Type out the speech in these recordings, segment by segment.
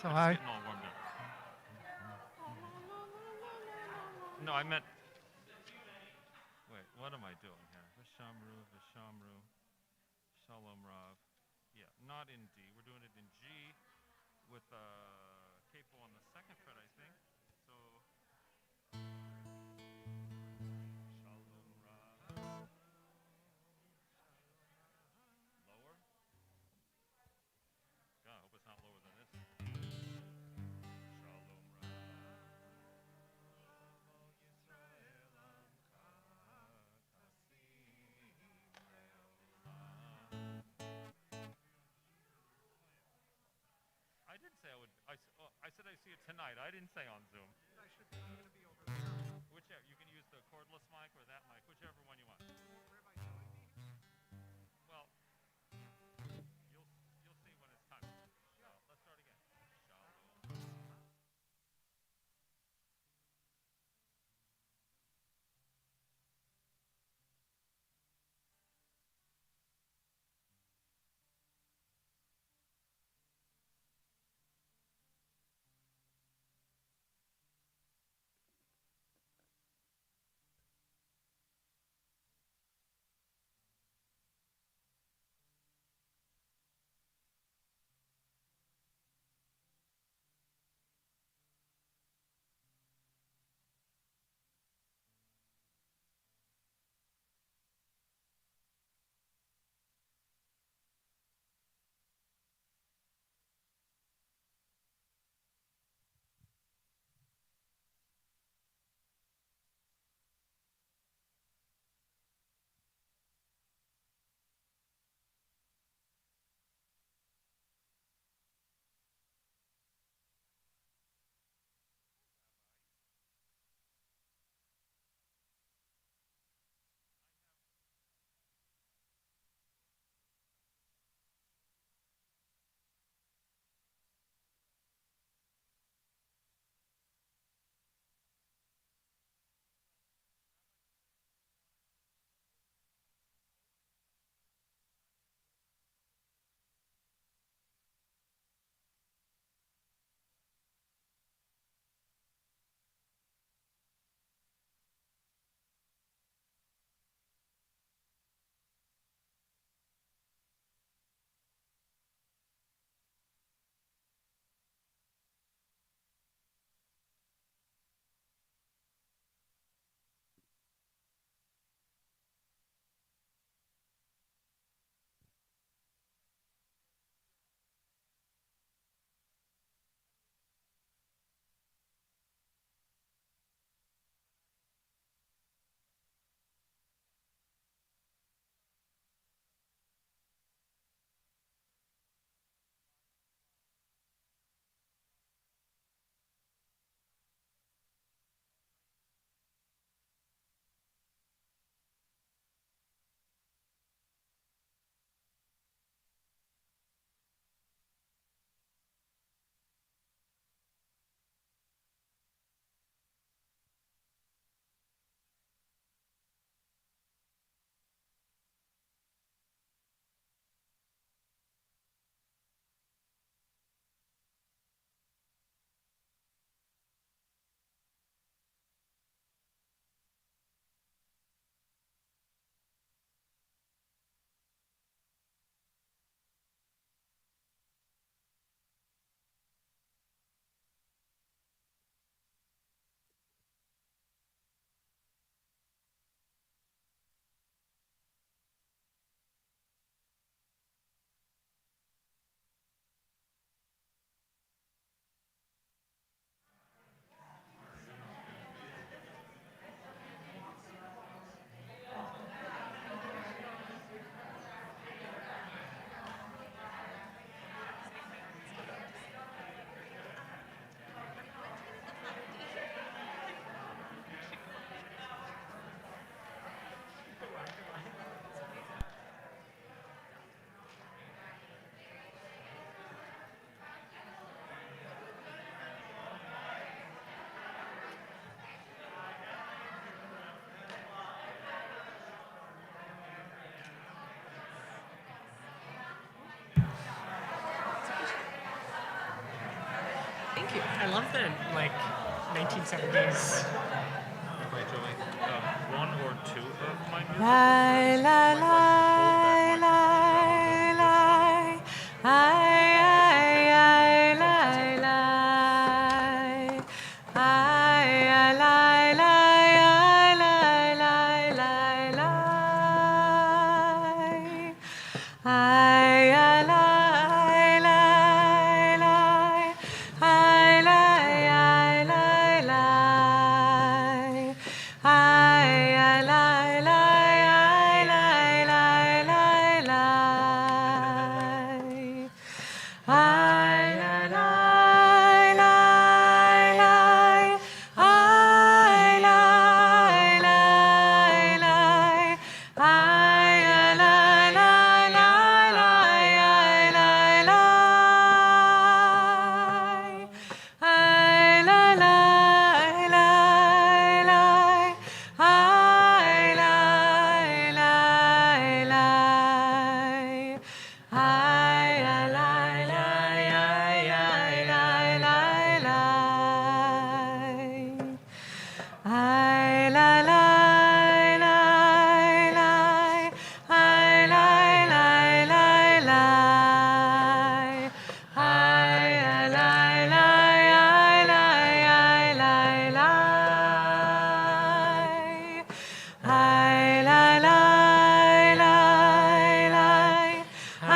So We're just hi. getting all warmed up. No, I meant. Wait, what am I doing here? Vishamru, Vishamru, Shalom Rav. Yeah, not in D. We're doing it in G with capo on the second fret, I think. So Shalom Rav. Lower. God, I hope it's not lower than this. Shalom Rav. I didn't say I would. I said I see it tonight. I didn't say on Zoom. I should. I'm going to be over there. Whichever. You can use the cordless mic or that mic, whichever one you want. Rabbi Joey be here? Well, you'll you'll see when it's time. Let's start again. Shalom. you. I love the 1970s. By Joey, one or two of my music. Lie, lie, lie, lie, lie. Lie, lie, lie, lie. Lie, lie, lie, lie, lie, lie, lie. Lie, lie, lie, lie. Lie, lie, lie, lie. Lie, lie, lie, lie, lie, lie, lie. Lie, lie, lie, lie. Lie, lie, lie, lie. Lie, lie, lie, lie, lie, lie. Lie, lie, lie, lie, lie. Lie, lie, lie, lie. Lie, lie, lie, lie, lie, lie, lie. I la la la la I la la la la I la la I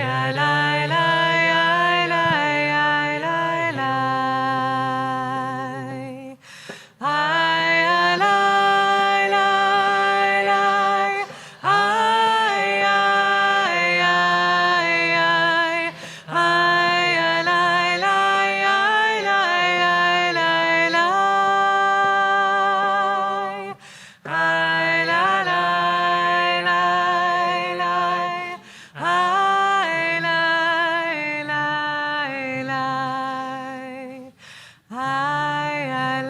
la la I la la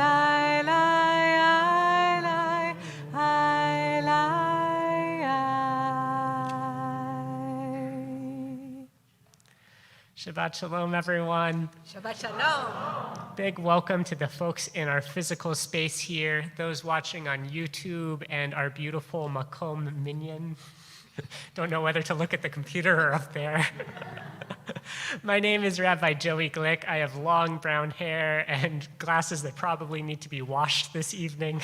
la I la Shabbat shalom, everyone. Shabbat shalom. Big welcome to the folks in our physical space here, those watching on YouTube, and our beautiful Makom minion. Don't know whether to look at the computer or up there. My name is Rabbi Joey Glick. I have long brown hair and glasses that probably need to be washed this evening.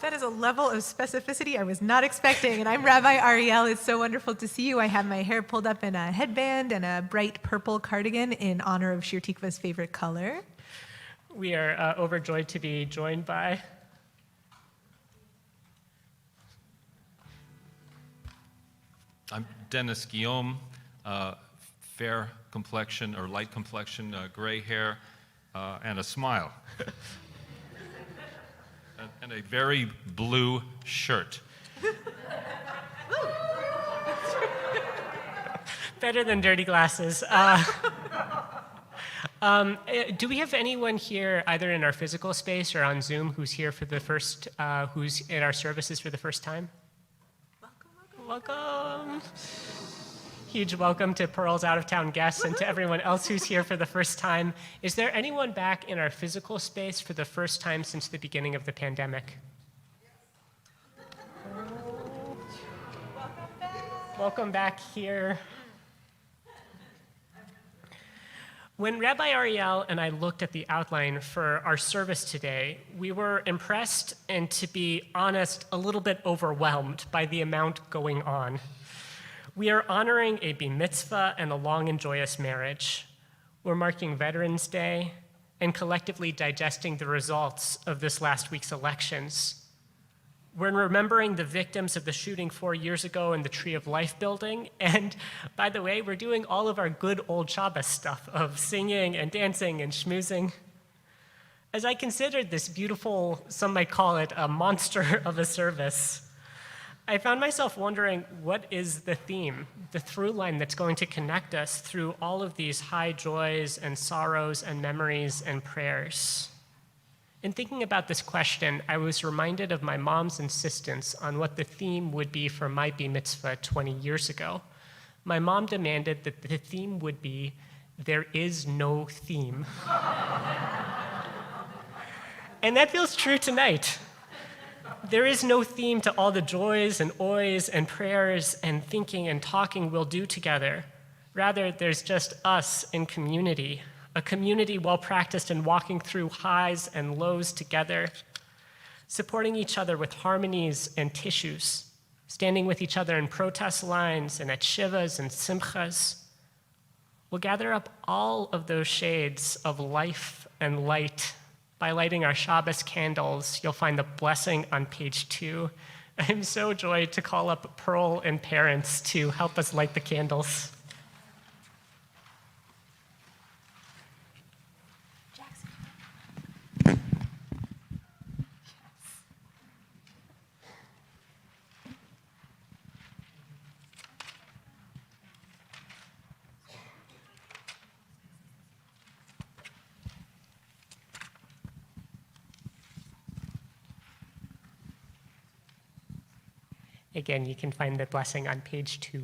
That is a level of specificity I was not expecting. And I'm Rabbi Ariel. It's so wonderful to see you. I have my hair pulled up in a headband and a bright purple cardigan in honor of Shir Tikva's favorite color. We are overjoyed to be joined by I'm Dennis Guillaume, fair complexion or light complexion, gray hair, and a smile. And a very blue shirt. better than dirty glasses. Do we have anyone here, either in our physical space or on Zoom, who's here for the first, who's in our services for the first time? Welcome. Huge welcome to Pearl's out-of-town guests and to everyone else who's here for the first time. Is there anyone back in our physical space for the first time since the beginning of the pandemic? Welcome back here. When Rabbi Ariel and I looked at the outline for our service today, we were impressed and, to be honest, a little bit overwhelmed by the amount going on. We are honoring a bar mitzvah and a long and joyous marriage. We're marking Veterans Day and collectively digesting the results of this last week's elections. We're remembering the victims of the shooting 4 years ago in the Tree of Life building. And by the way, we're doing all of our good old Shabbos stuff of singing and dancing and schmoozing. As I considered this beautiful, some might call it a monster of a service, I found myself wondering, what is the theme, the through line that's going to connect us through all of these high joys and sorrows and memories and prayers? In thinking about this question, I was reminded of my mom's insistence on what the theme would be for my bar mitzvah 20 years ago. My mom demanded that the theme would be, "There is no theme." And that feels true tonight. There is no theme to all the joys and oys and prayers and thinking and talking we'll do together. Rather, there's just us in community, a community well practiced in walking through highs and lows together, supporting each other with harmonies and tissues, standing with each other in protest lines and at shivas and simchas. We'll gather up all of those shades of life and light. By lighting our Shabbos candles, you'll find the blessing on page 2. I'm so joyed to call up Pearl and parents to help us light the candles. Again, you can find the blessing on page 2.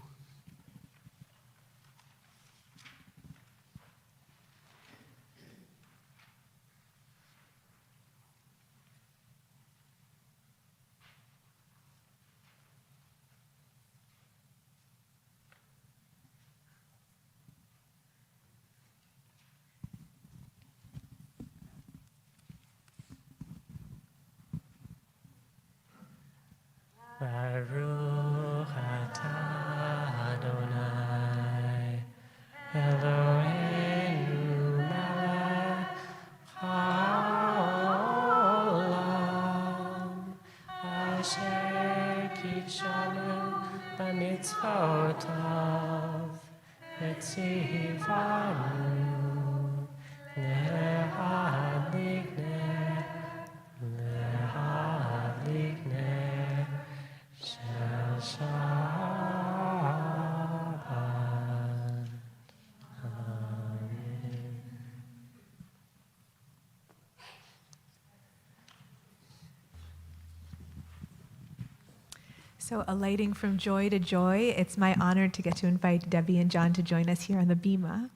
Baruch atah Adonai Eloheinu melech haolam asher kitshanu b'mitzvotav v'tzivanu lehadlik ner Shabbat. So, alighting from joy to joy, it's my honor to get to invite Debbie and John to join us here on the bima.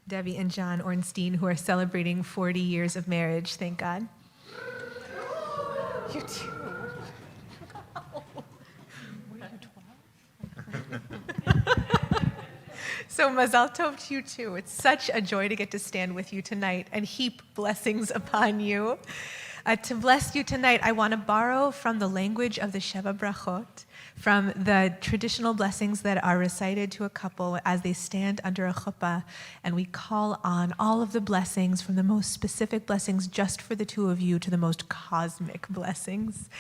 Debbie and John Ornstein, who are celebrating 40 years of marriage, thank God. You too. Were you 12? So Mazal Tov to you too. It's such a joy to get to stand with you tonight and heap blessings upon you. To bless you tonight, I want to borrow from the language of the Sheva Brachot, from the traditional blessings that are recited to a couple as they stand under a chuppah, and we call on all of the blessings, from the most specific blessings just for the two of you to the most cosmic blessings.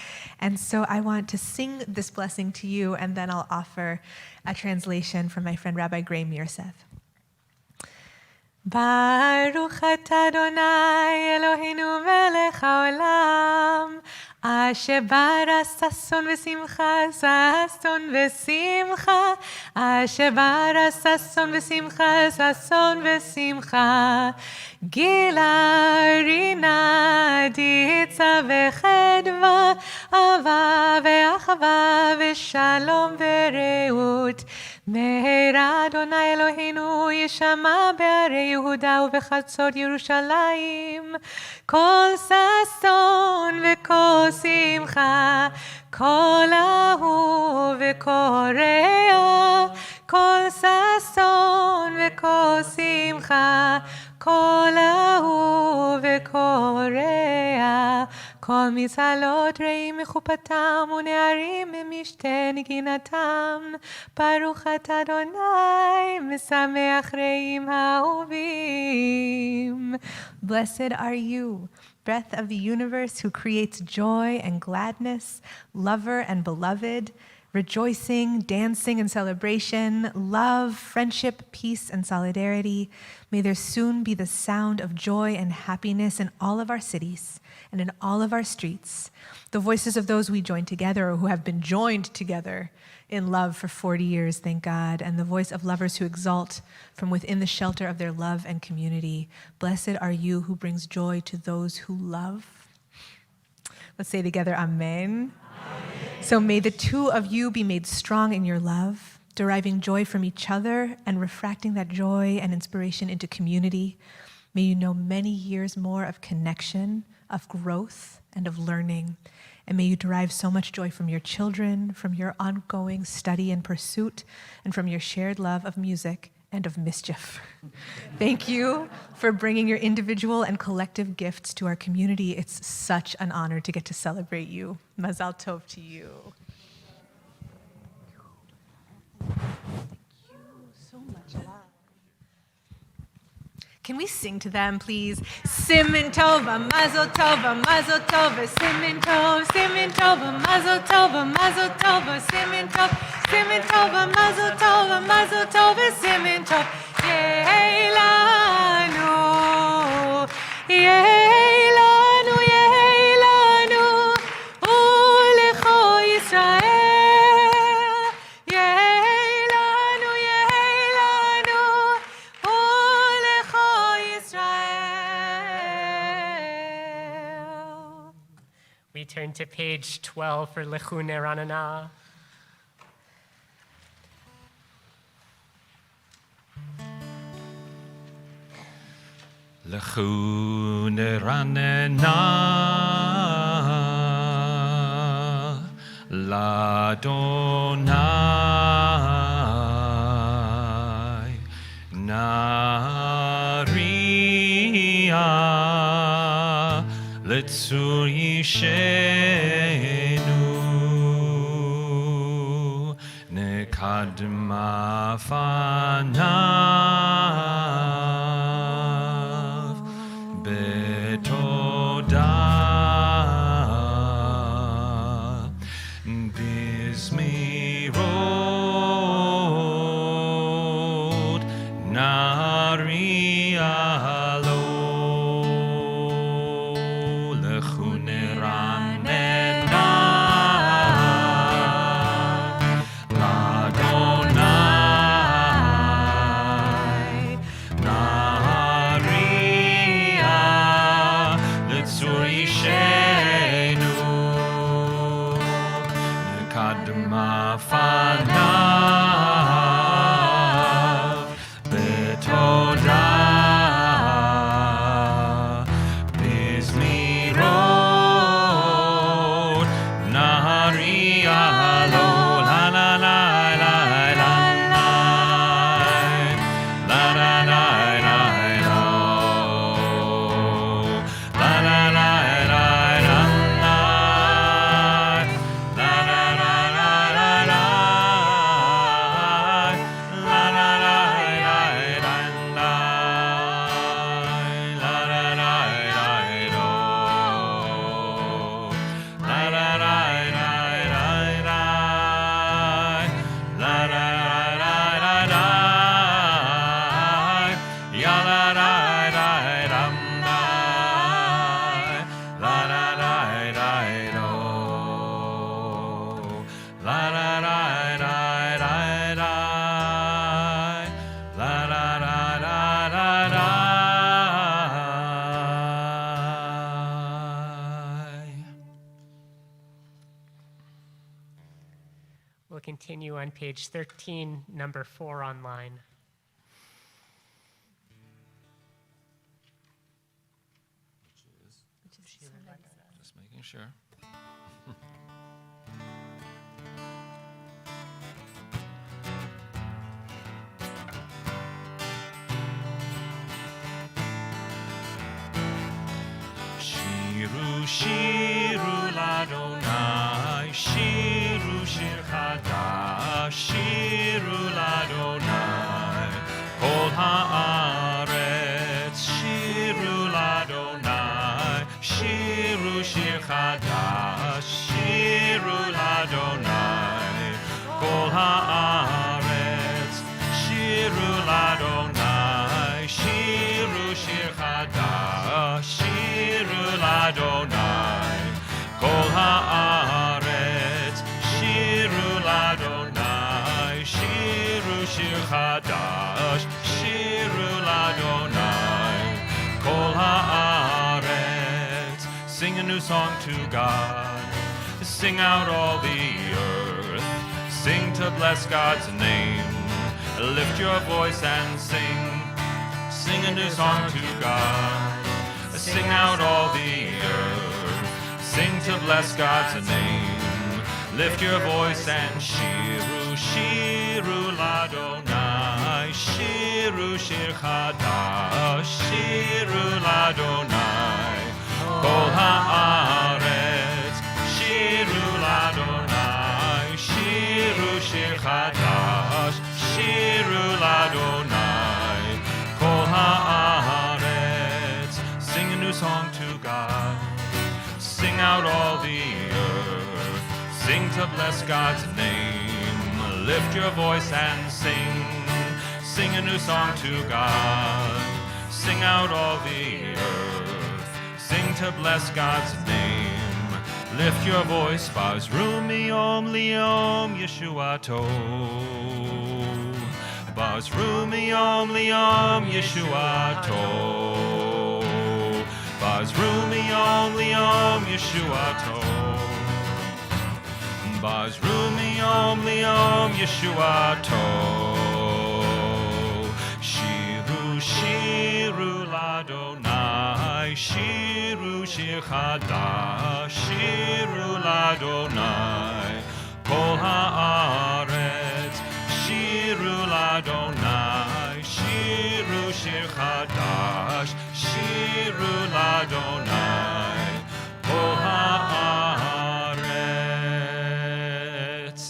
And so I want to sing this blessing to you, and then I'll offer a translation from my friend Rabbi Graham Yosef. Baruch atah Adonai Eloheinu melech haolam asher bara sason v'simcha asher bara sason v'simcha gila rina ditza v'chedva ava ve'achava v'shalom v'reut Meher Adonai Eloheinu yishama be'arei Yehuda u'bechatzot Yerushalayim kol sason v'kol simcha kol ahu v'korea kol sason v'kol simcha kol ahu v'korea כל מצהלות רעים מחופתם ונערים ממשתה נגינתם ברוך אתה אדוני משמח רעים אהובים. Blessed are you, breath of the universe who creates joy and gladness, lover and beloved. rejoicing, dancing, and celebration, love, friendship, peace, and solidarity. May there soon be the sound of joy and happiness in all of our cities and in all of our streets, the voices of those we join together or who have been joined together in love for 40 years, thank God, and the voice of lovers who exalt from within the shelter of their love and community. Blessed are you who brings joy to those who love. Let's say together, Amen. So may the two of you be made strong in your love, deriving joy from each other and refracting that joy and inspiration into community. May you know many years more of connection, of growth, and of learning. And may you derive so much joy from your children, from your ongoing study and pursuit, and from your shared love of music and of mischief. Thank you for bringing your individual and collective gifts to our community. It's such an honor to get to celebrate you. Mazal tov to you. Thank you so much, love. Can we sing to them, please? Simin tova, mazel tova, simin tova, mazel tova, simin tova, mazel tova, simin tov. Yeh lanu, ulecho Yisrael. Yeh lanu, ulecho Yisrael. We turn to page 12 for Lechu Neranana. Lechu neranena l'Adonai Naria Letzur Yishenu Nekadma Fanav Betoda Bizmirot Narialo Lechu neranena l'Adonai Naria Letzur Yishenu Nekadma Fanav Betoda Bizmirot Narialo la la la la la la la la la la la la la la We'll continue on page 13, number 4 online. Just making sure. Shiru, shiru l'Adonai, shiru shir chadash, shiru l'Adonai, kol haaretz, shiru l'Adonai, shiru shir chadash, shiru l'Adonai, haaretz shiru ladonai shiru shir chadash shiru ladonai kol haaretz shiru ladonai shiru shir chadash shiru ladonai kol haaretz. Sing a new song to God, sing out all the earth, sing to bless God's name, lift your voice and sing a new song to God, sing out all the earth, sing to bless God's name, lift your voice and shiru, shiru ladonai, shiru shir chadash, shiru ladonai, kol haaretz, shiru ladonai, shiru shir chadash, shiru ladonai, kol haaretz. Sing a new song to God, sing out all the earth, sing to bless God's name, lift your voice and sing a new song to God, sing out all the earth, sing to bless God's name, lift your voice, Bazru miyom liyom Yeshuato, Bazru miyom liyom Yeshuato, Bazru miyom liyom Yeshuato, Bazru miyom liyom Yeshuato, Shiru shiru ladonai, shiru shir chadash, shiru ladonai, kol haaretz, shiru ladonai, shiru shir chadash, shiru ladonai, kol haaretz.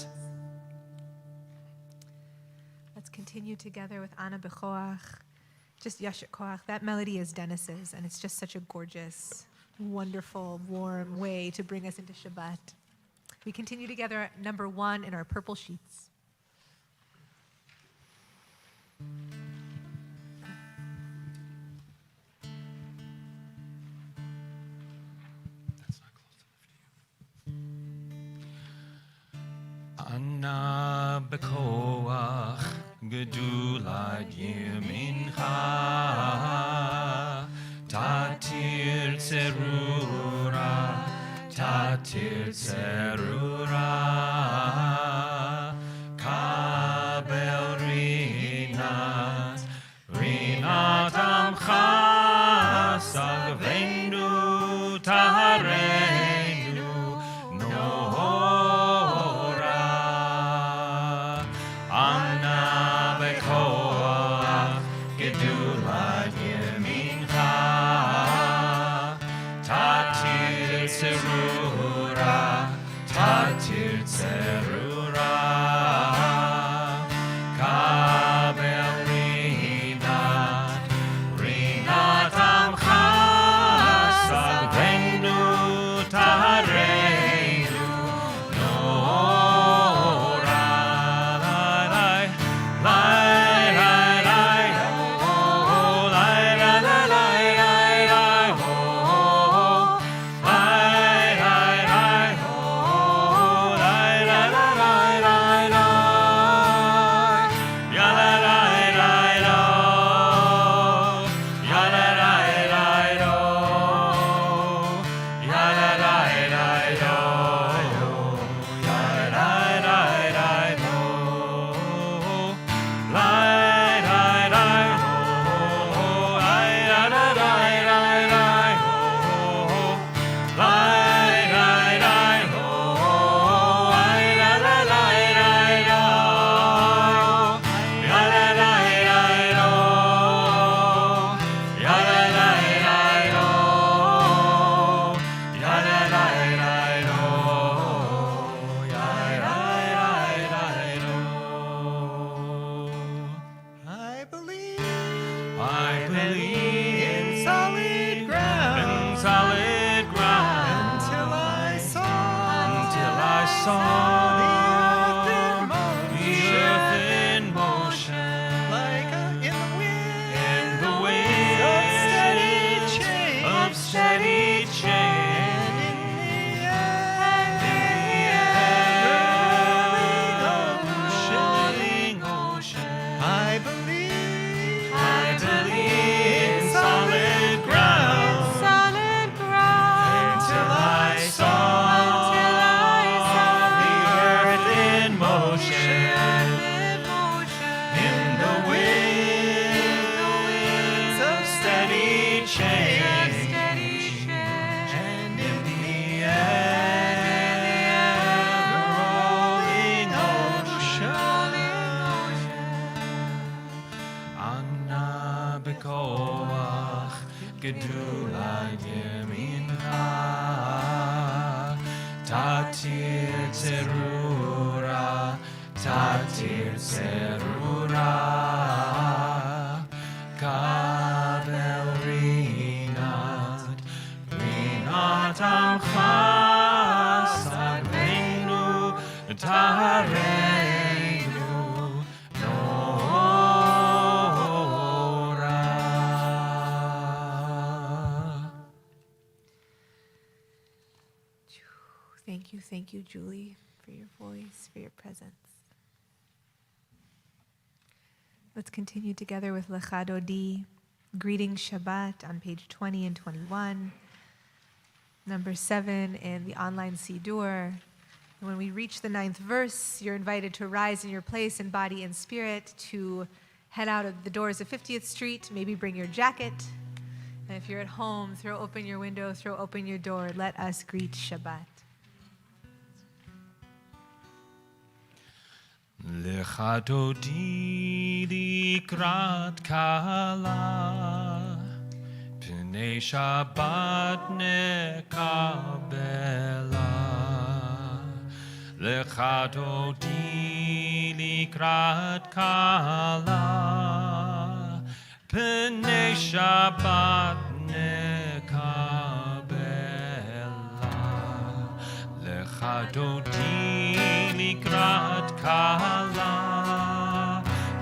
Let's continue together with Ana B'choach. Just Yasher Koach. That melody is Dennis's, and it's just such a gorgeous, wonderful, warm way to bring us into Shabbat. We continue together at number 1 in our purple sheets. That's not close enough to you. Ana b'koach gedulad yemincha, tatir tzerura, tatir tzerura, kabel rinat, rinat amcha, salvenu tahareinu, nohora, Ana b'koach gedulad yemincha, tatir tzerura, tatir tzerura, kabel rinat, rinat amcha, salvenu tahareinu, nohora, lai, lai, lai, lai, oh, lai, lai, lai, lai, lai, oh, lai, lai, lai, oh, lai, lai, lai, lai, lai, lai, ya, lai, lai, lai, lo, ya, lai, lai, lai, lo, ya, lai, lai, lai, lo, ya, lai, lai, lai, lo, lai, lai, lai, oh, lai, lai, lai, lai, lai, oh, lai, lai, lai, oh, lai, lai, lai, lai, lai, lai, ya, lai, lai, lai, lo, ya, lai, lai, lai, lo, ya, lai, lai, lai, lo, ya, lai, lai, lai, lo. I believe I believe in solid ground in solid ground until I saw until I saw the earth and moon the change. And in the ever-rolling ocean, Anna bekoach gedula yemincha, tatir zerura, tatir zerura, kabel rinat, rinat amcha, sarveinu, tareinu, nora. Thank you, Julie, for your voice, for your presence. Let's continue together with Lecha Dodi, greeting Shabbat on page 20 and 21, number 7 in the online Siddur. And when we reach the 9th verse, you're invited to rise in your place in body and spirit, to head out of the doors of 50th Street, maybe bring your jacket. And if you're at home, throw open your window, throw open your door. Let us greet Shabbat. Lecha dodi likrat kala, pnei Shabbat nekabela. Lecha dodi likrat kala, pnei Shabbat nekabela. Lecha dodi likrat kala,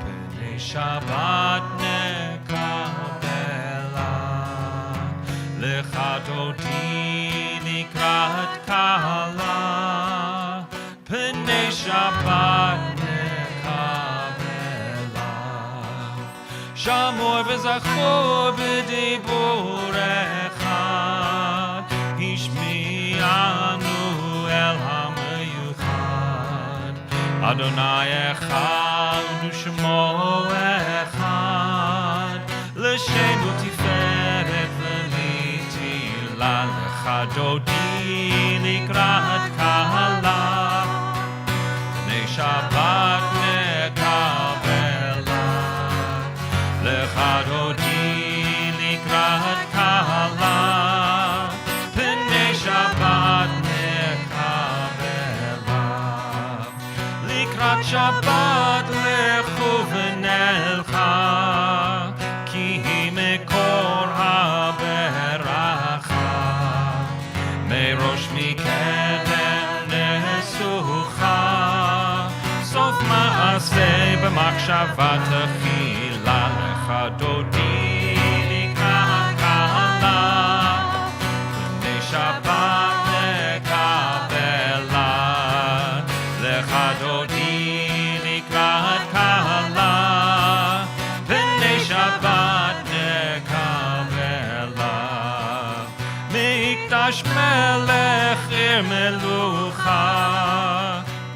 pnei Shabbat nekabela. Lecha dodi likrat kala, pnei Shabbat nekabela. Shamor v'zachor b'diborecha, ishmi'anu el ha'meyuchad. Adonai echad u'shmo echad, l'shem u'tiferet v'litila. Lecha dodi likrat kala, pnei Shabbat nekabela. Lecha dodi likrat kala, pnei Shabbat nekabela. Likrat Shabbat lechu v'nelcha, ki hi mekor ha'beracha. Merosh mikedem nesucha, sof ma'aseh b'machshava techila. Lecha dodi likrat kala, pnei Shabbat nekabela. Lecha dodi likrat kala, pnei Shabbat nekabela. Mikdash melech ir melucha,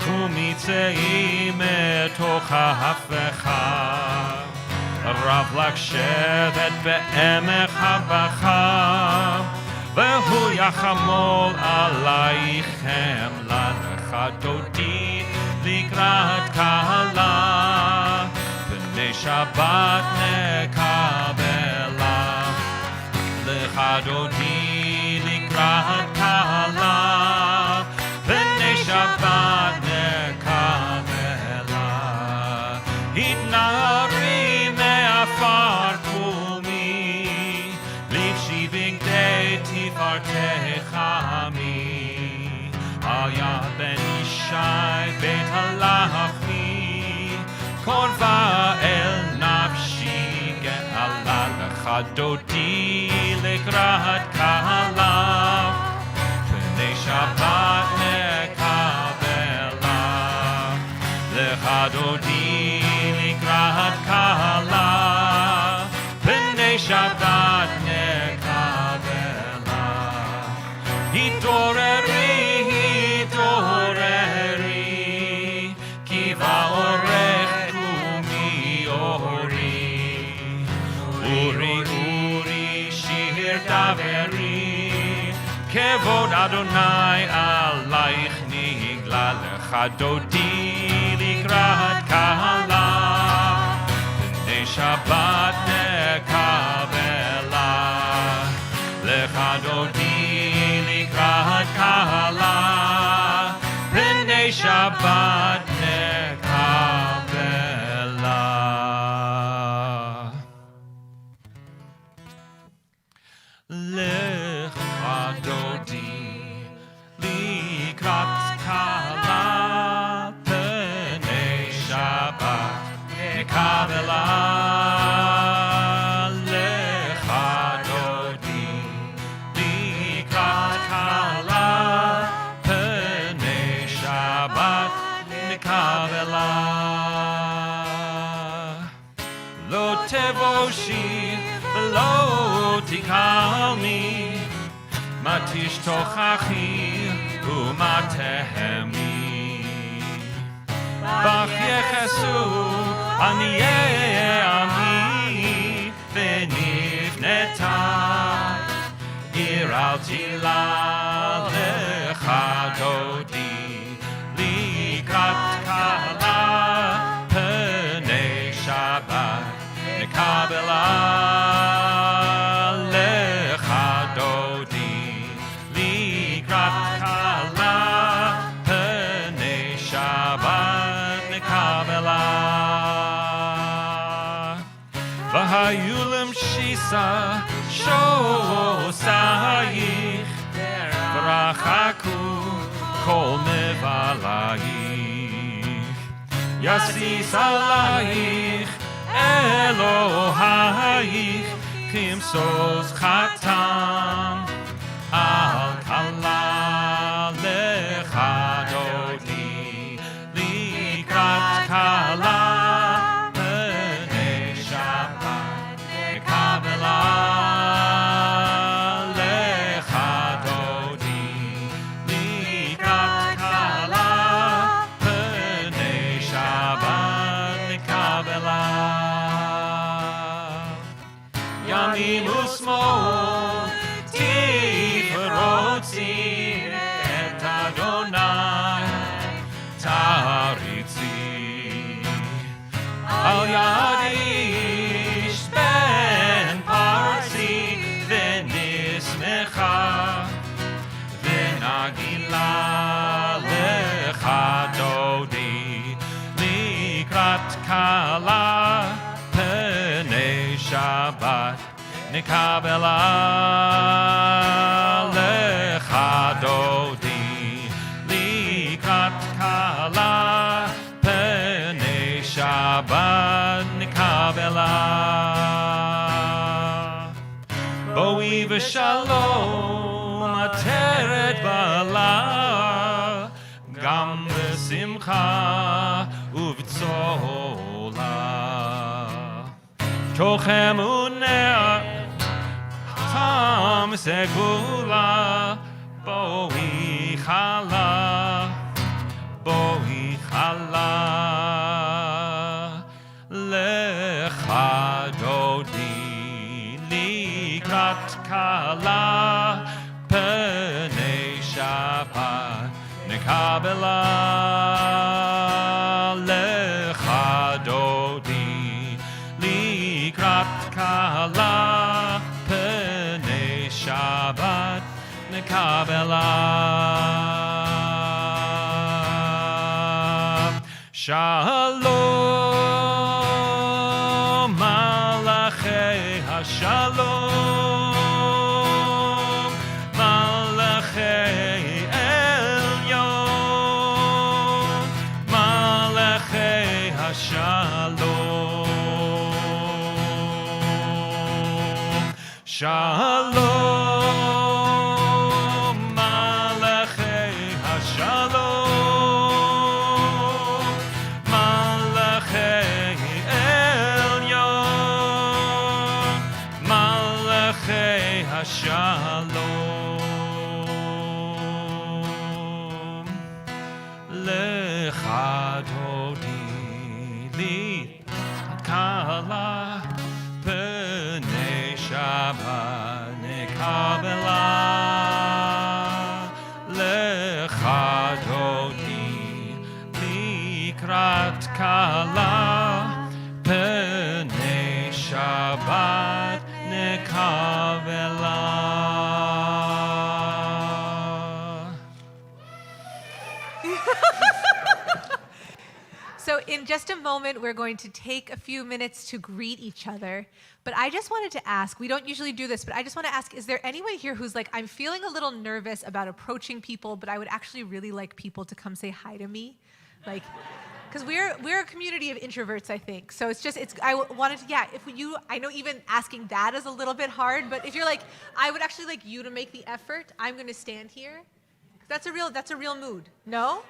kumitzeim etoch ha'hafecha. Rav lakshevet be'emech habacha, v'hu yachamol alaychem. Lecha dodi likrat kala, pnei Shabbat nekabela. Lecha dodi likrat kala, pnei Shabbat nekabela. Hitnari me'afar kumi, livshi bigdei tifartecha mi. Aya ben Ishai beit halachmi, korva el nafshi ge'ala. Lecha dodi likrat kala, pnei Shabbat nekabela. Lecha dodi likrat kala, pnei Shabbat nekabela. Hitoreri, hitoreri, ki va'orech kumi ori. Uri, uri, shir אשר דברי, כבוד אדוני עלייך נגלה לך דודי לקראת קהלה, בני שבת נקבלה, לך דודי לקראת קהלה, בני שבת נקבלה. לך דודי לקראת קהלה, פני שבת נקבלה. לך דודי לקראת קהלה, פני שבת נקבלה. לא תבושי ולא תקלמי, מה תשתוכחי ומה תהמי. בך יחסו עניי עמי, ונבנתה עיר על תילה. לך דודי לקראת קהלה, פני שבת נקבלה. לך דודי לקראת קהלה, פני שבת נקבלה. והיו למשיסה שוסייך, ורחקו כל מבלייך. יסיס עלייך אלוהייך, כמסוס חתם על כלה. לך דודי לקראת כלה, פני שבת נקבלה. לך דודי לקראת כלה, פני שבת נקבלה. ימין ושמאל תפרוצי את אדוני תריצי. על יד איש בן פרסי ונשמחה ונגילה. לך דודי לקראת כלה, פני שבת נקבלה. לך דודי לקראת כלה, פני שבת נקבלה. בואי ושלום עטרת בעלה, גם בשמחה ובצהלה. תוך אמונה תם סגולה, בואי חלה, בואי חלה. לך דודי לקראת כלה, פני שבת נקבלה. לך דודי לקראת כלה, פני שבת נקבלה. שלום מלאכי השלום, מלאכי עליון, מלאכי השלום. שלום מלאכי השלום, מלאכי עליון, מלאכי השלום. לך דודי לקראת כלה, פני שבת נקבלה. Kabbalat Lechadoni Likrat Kala Pnei Shabbat Nekavela. So in just a moment, we're going to take a few minutes to greet each other. But I just wanted to ask, we don't usually do this, but I just want to ask, is there anyone here who's like, I'm feeling a little nervous about approaching people, but I would actually really like people to come say hi to me? Like, because we're a community of introverts, I think. So I wanted to, yeah, I know even asking that is a little bit hard, but if you're like, I would actually like you to make the effort, I'm going to stand here. That's a real mood. No?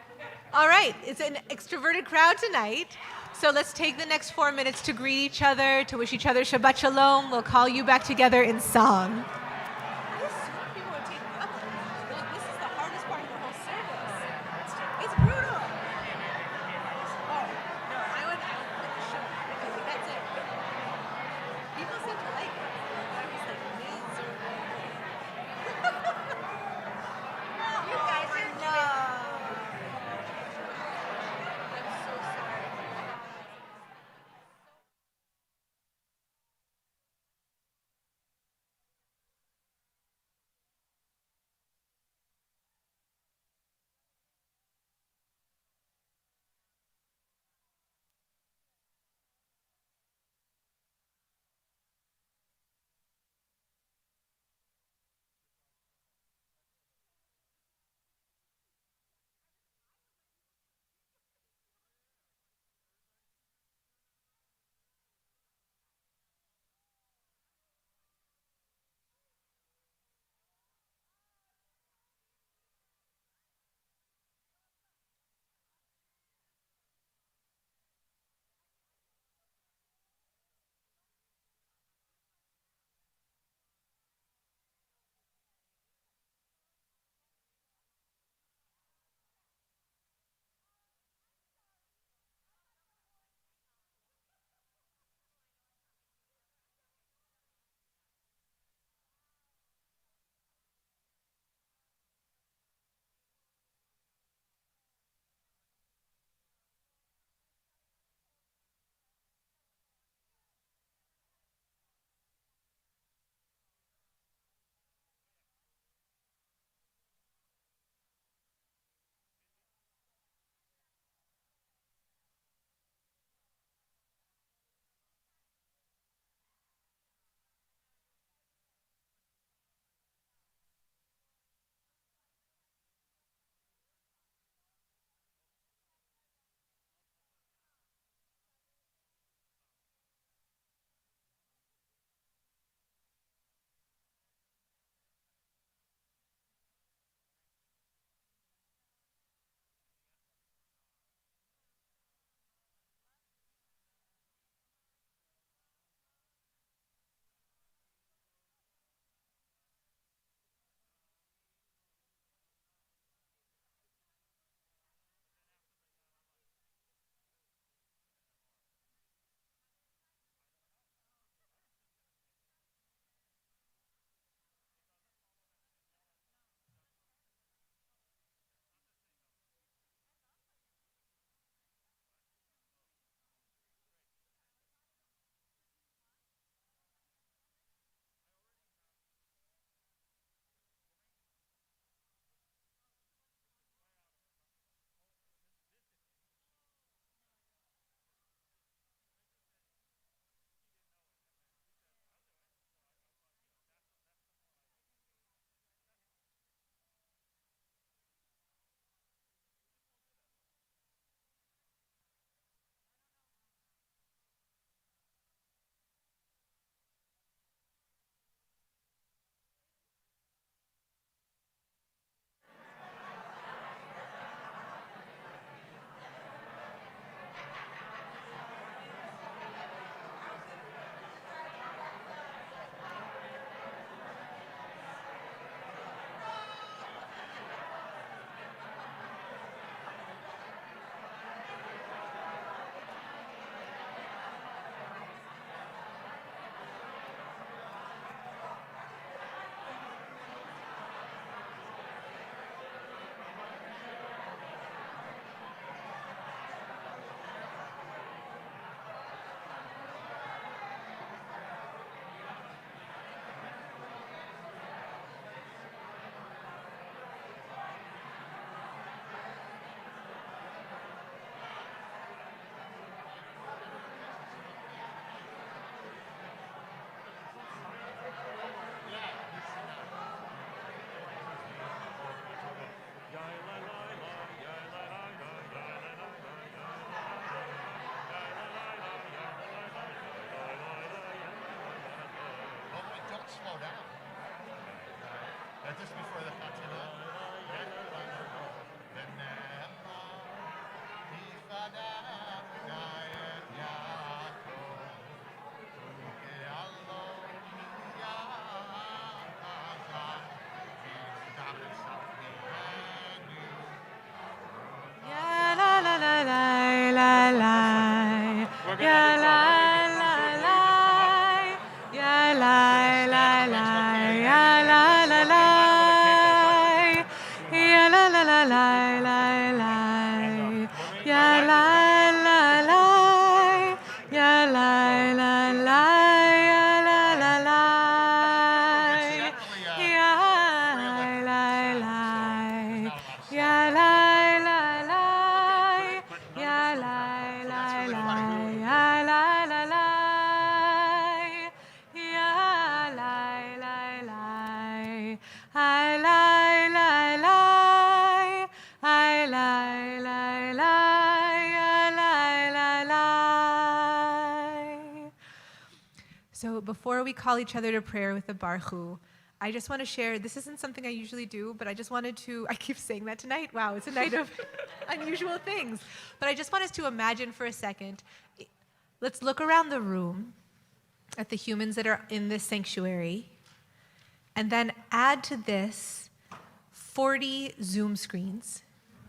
All right, it's an extroverted crowd tonight. So let's take the next 4 minutes to greet each other, to wish each other Shabbat Shalom. We'll call you back together in song. slow down. That's just before the Fatila. Ya la la la la la la. Ya la la la. Ya la la la. Ya la la la. Ya la la la la la la. Ya la la la. Ya la la la. Ya la la la. Ya la la. Ya la la la. Ya la la la. Ya la la la. Ya la la la. I lie, lie, lie. I lie, lie, lie. I lie, lie, lie. So before we call each other to prayer with the Baruch, I just want to share, this isn't something I usually do, but I just wanted to, I keep saying that tonight. Wow, it's a night of unusual things. But I just want us to imagine for a second, let's look around the room at the humans that are in this sanctuary, and then add to this 40 Zoom screens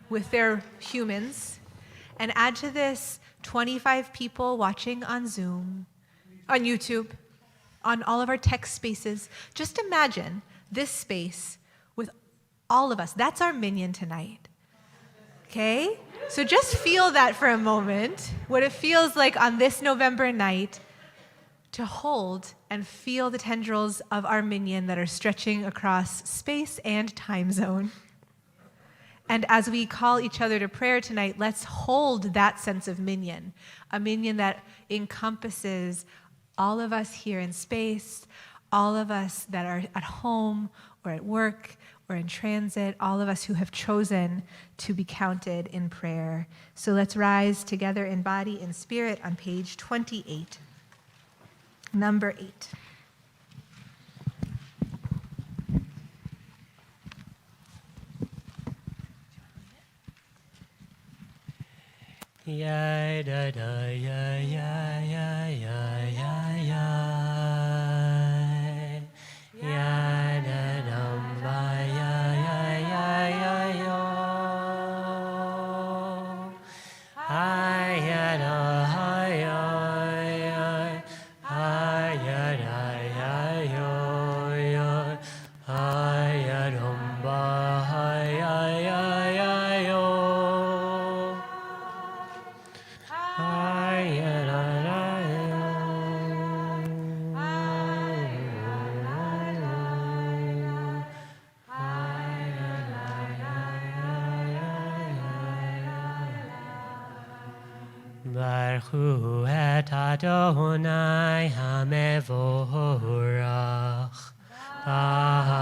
with their humans, and add to this 25 people watching on Zoom, on YouTube, on all of our text spaces. Just imagine this space with all of us. That's our minyan tonight. Okay? So just feel that for a moment, what it feels like on this November night to hold and feel the tendrils of our minyan that are stretching across space and time zone. And as we call each other to prayer tonight, let's hold that sense of minyan, a minyan that encompasses all of us here in space, all of us that are at home or at work or in transit, all of us who have chosen to be counted in prayer. So let's rise together in body and spirit on page 28, number 8. Ya da da ya ya ya ya ya ya. Ya da dum ba ya ya ya ya yo. Hi ya da hi ya ya. Hi ya da ya yo yo. Hi ya dum ba hi ya ya ya yo. Baruch et Adonai hamevorach. Baruch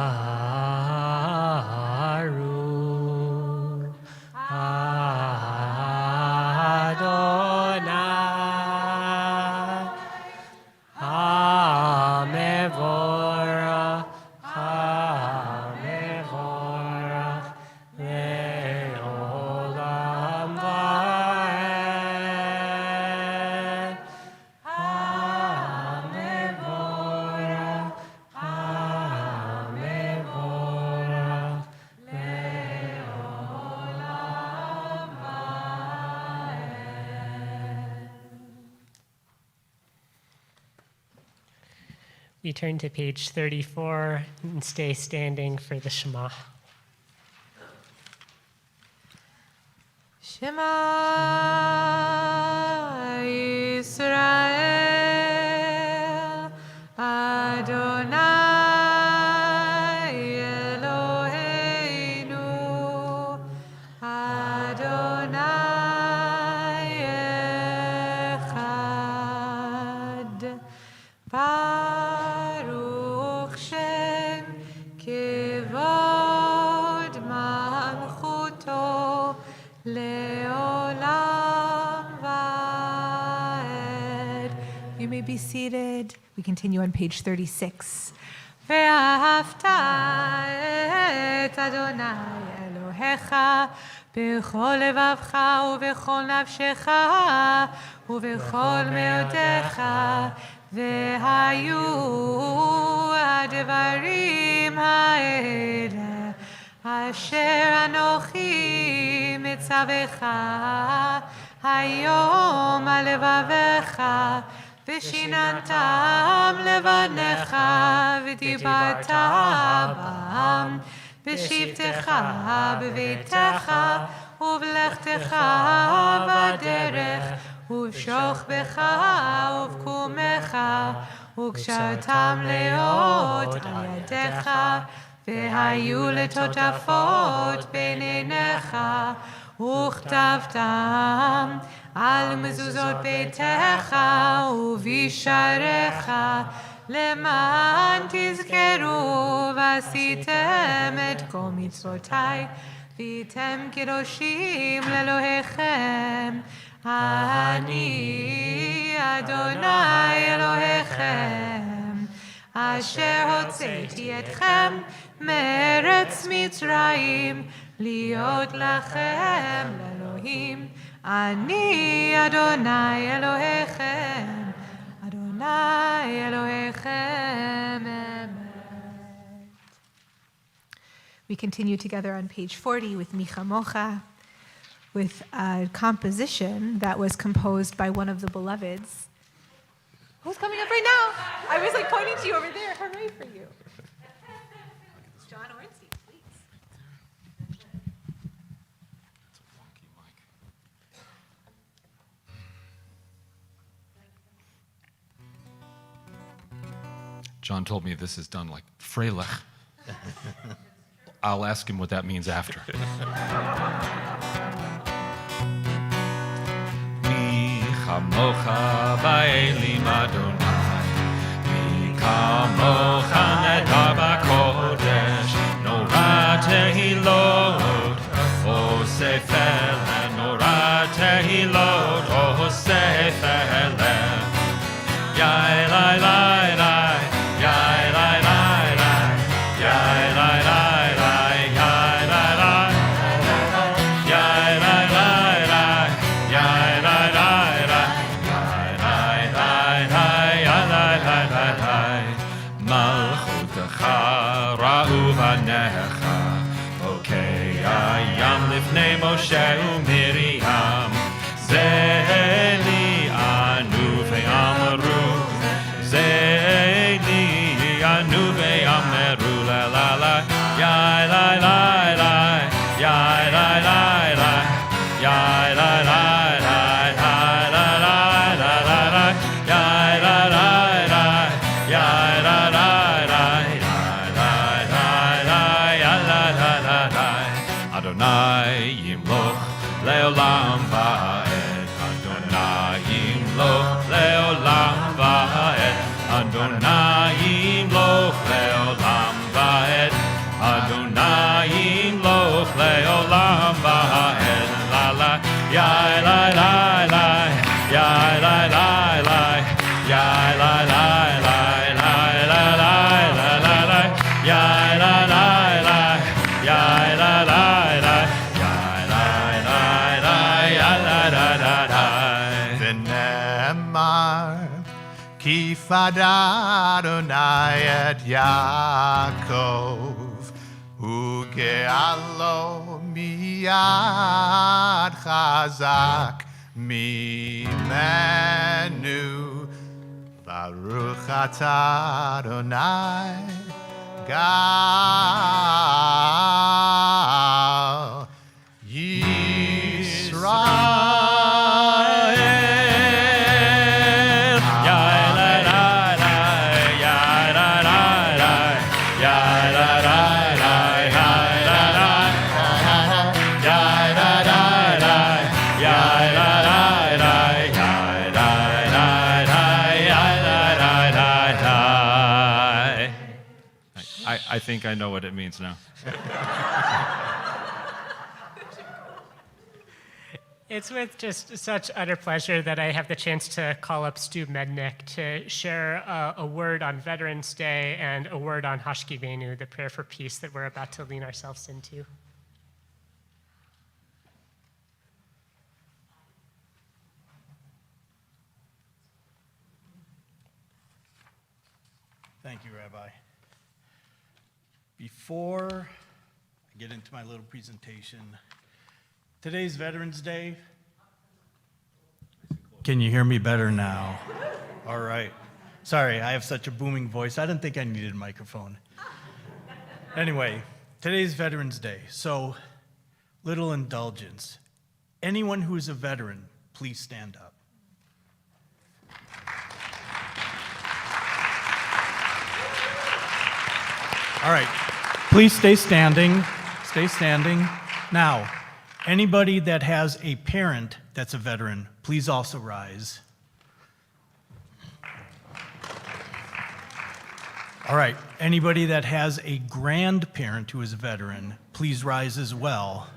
Adonai hamevorach. Hamevorach le'olam va'ed. Hamevorach, hamevorach le'olam va'ed. We turn to page 34 and stay standing for the Shema. Shema Yisrael, Adonai Eloheinu, Adonai Echad. Baruch Shem Kevod Malchuto Leolam Vaed. You may be seated. We continue on page 36. ואהבת את אדוני אלוהיך בכל לבבך ובכל נפשך ובכל מאודך, והיו הדברים האלה אשר אנוכי מצווך היום על לבביך, ושיננתם לבניך ודיברת בם בשבתך בביתך ובלכתך בדרך ובשוכבך ובקומך, וקשרתם לאות על ידיך, והיו לטוטפות בין עיניך, וכתבתם על מזוזות ביתך ובשעריך, למען תזכרו ועשיתם את כל מצוותיי, והייתם קדושים לאלוהיכם. אני אדוני אלוהיכם, אשר הוצאתי אתכם מארץ מצרים, להיות לכם לאלוהים. אני אדוני אלוהיכם, אדוני אלוהיכם. Amen. We continue together on page 40 with Micha Mocha, with a composition that was composed by one of the beloveds. Who's coming up right now? I was like pointing to you over there. Hooray for you. John Ornstein, please. It's a wonky mic. John told me this is done like Freilich. I'll ask him what that means after. Mi chamocha ba'elim Adonai, mi kamocha nedar b'kodesh, norah tehilot, osef elem, norah tehilot, osef elem. Yai lai lai lai, yai lai lai lai, yai lai lai lai, yai lai lai, yai lai lai lai, yai lai lai lai, yai lai lai lai, yai lai lai lai lai. Malchutecha ra'u banecha, okei hayam lifnei Moshe uMiriam, zeli anu ve'amru, zeli anu ve'amru la la la, yai lai lai lai, yai lai lai lai, yai lai lai lai, yai lai lai lai lai, yai lai lai lai, yai lai lai lai, yai lai lai lai, yai lai lai lai. Adonai yimloch leolam va'ed, Adonai yimloch leolam va'ed, Adonai yimloch leolam va'ed, Adonai yimloch leolam va'ed. La la, yai lai lai lai, yai lai lai lai, yai lai lai lai, lai lai lai lai lai lai, yai lai lai lai, yai lai lai lai, yai lai lai lai, yai lai lai lai lai. ונאמר, כי פדה אדוני את יעקב, וגאלו מיד חזק ממנו. ברוך אתה אדוני גאל ישראל. Yai lai lai lai, yai lai lai lai, yai lai lai lai, yai lai lai, yai lai lai lai, yai lai lai lai, yai lai lai lai, yai lai lai lai. I think I know what it means now. It's with just such utter pleasure that I have the chance to call up Stu Mednick to share a word on Veterans Day and a word on Hashkivenu, the prayer for peace that we're about to lean ourselves into. Thank you, Rabbi. Before I get into my little presentation, today's Veterans Day. Can you hear me better now? All right. Sorry, I have such a booming voice. I didn't think I needed a microphone. Anyway, today's Veterans Day, so little indulgence. Anyone who is a veteran, please stand up. All right, please stay standing. Stay standing. Now, anybody that has a parent that's a veteran, please also rise. All right, anybody that has a grandparent who is a veteran, please rise as well.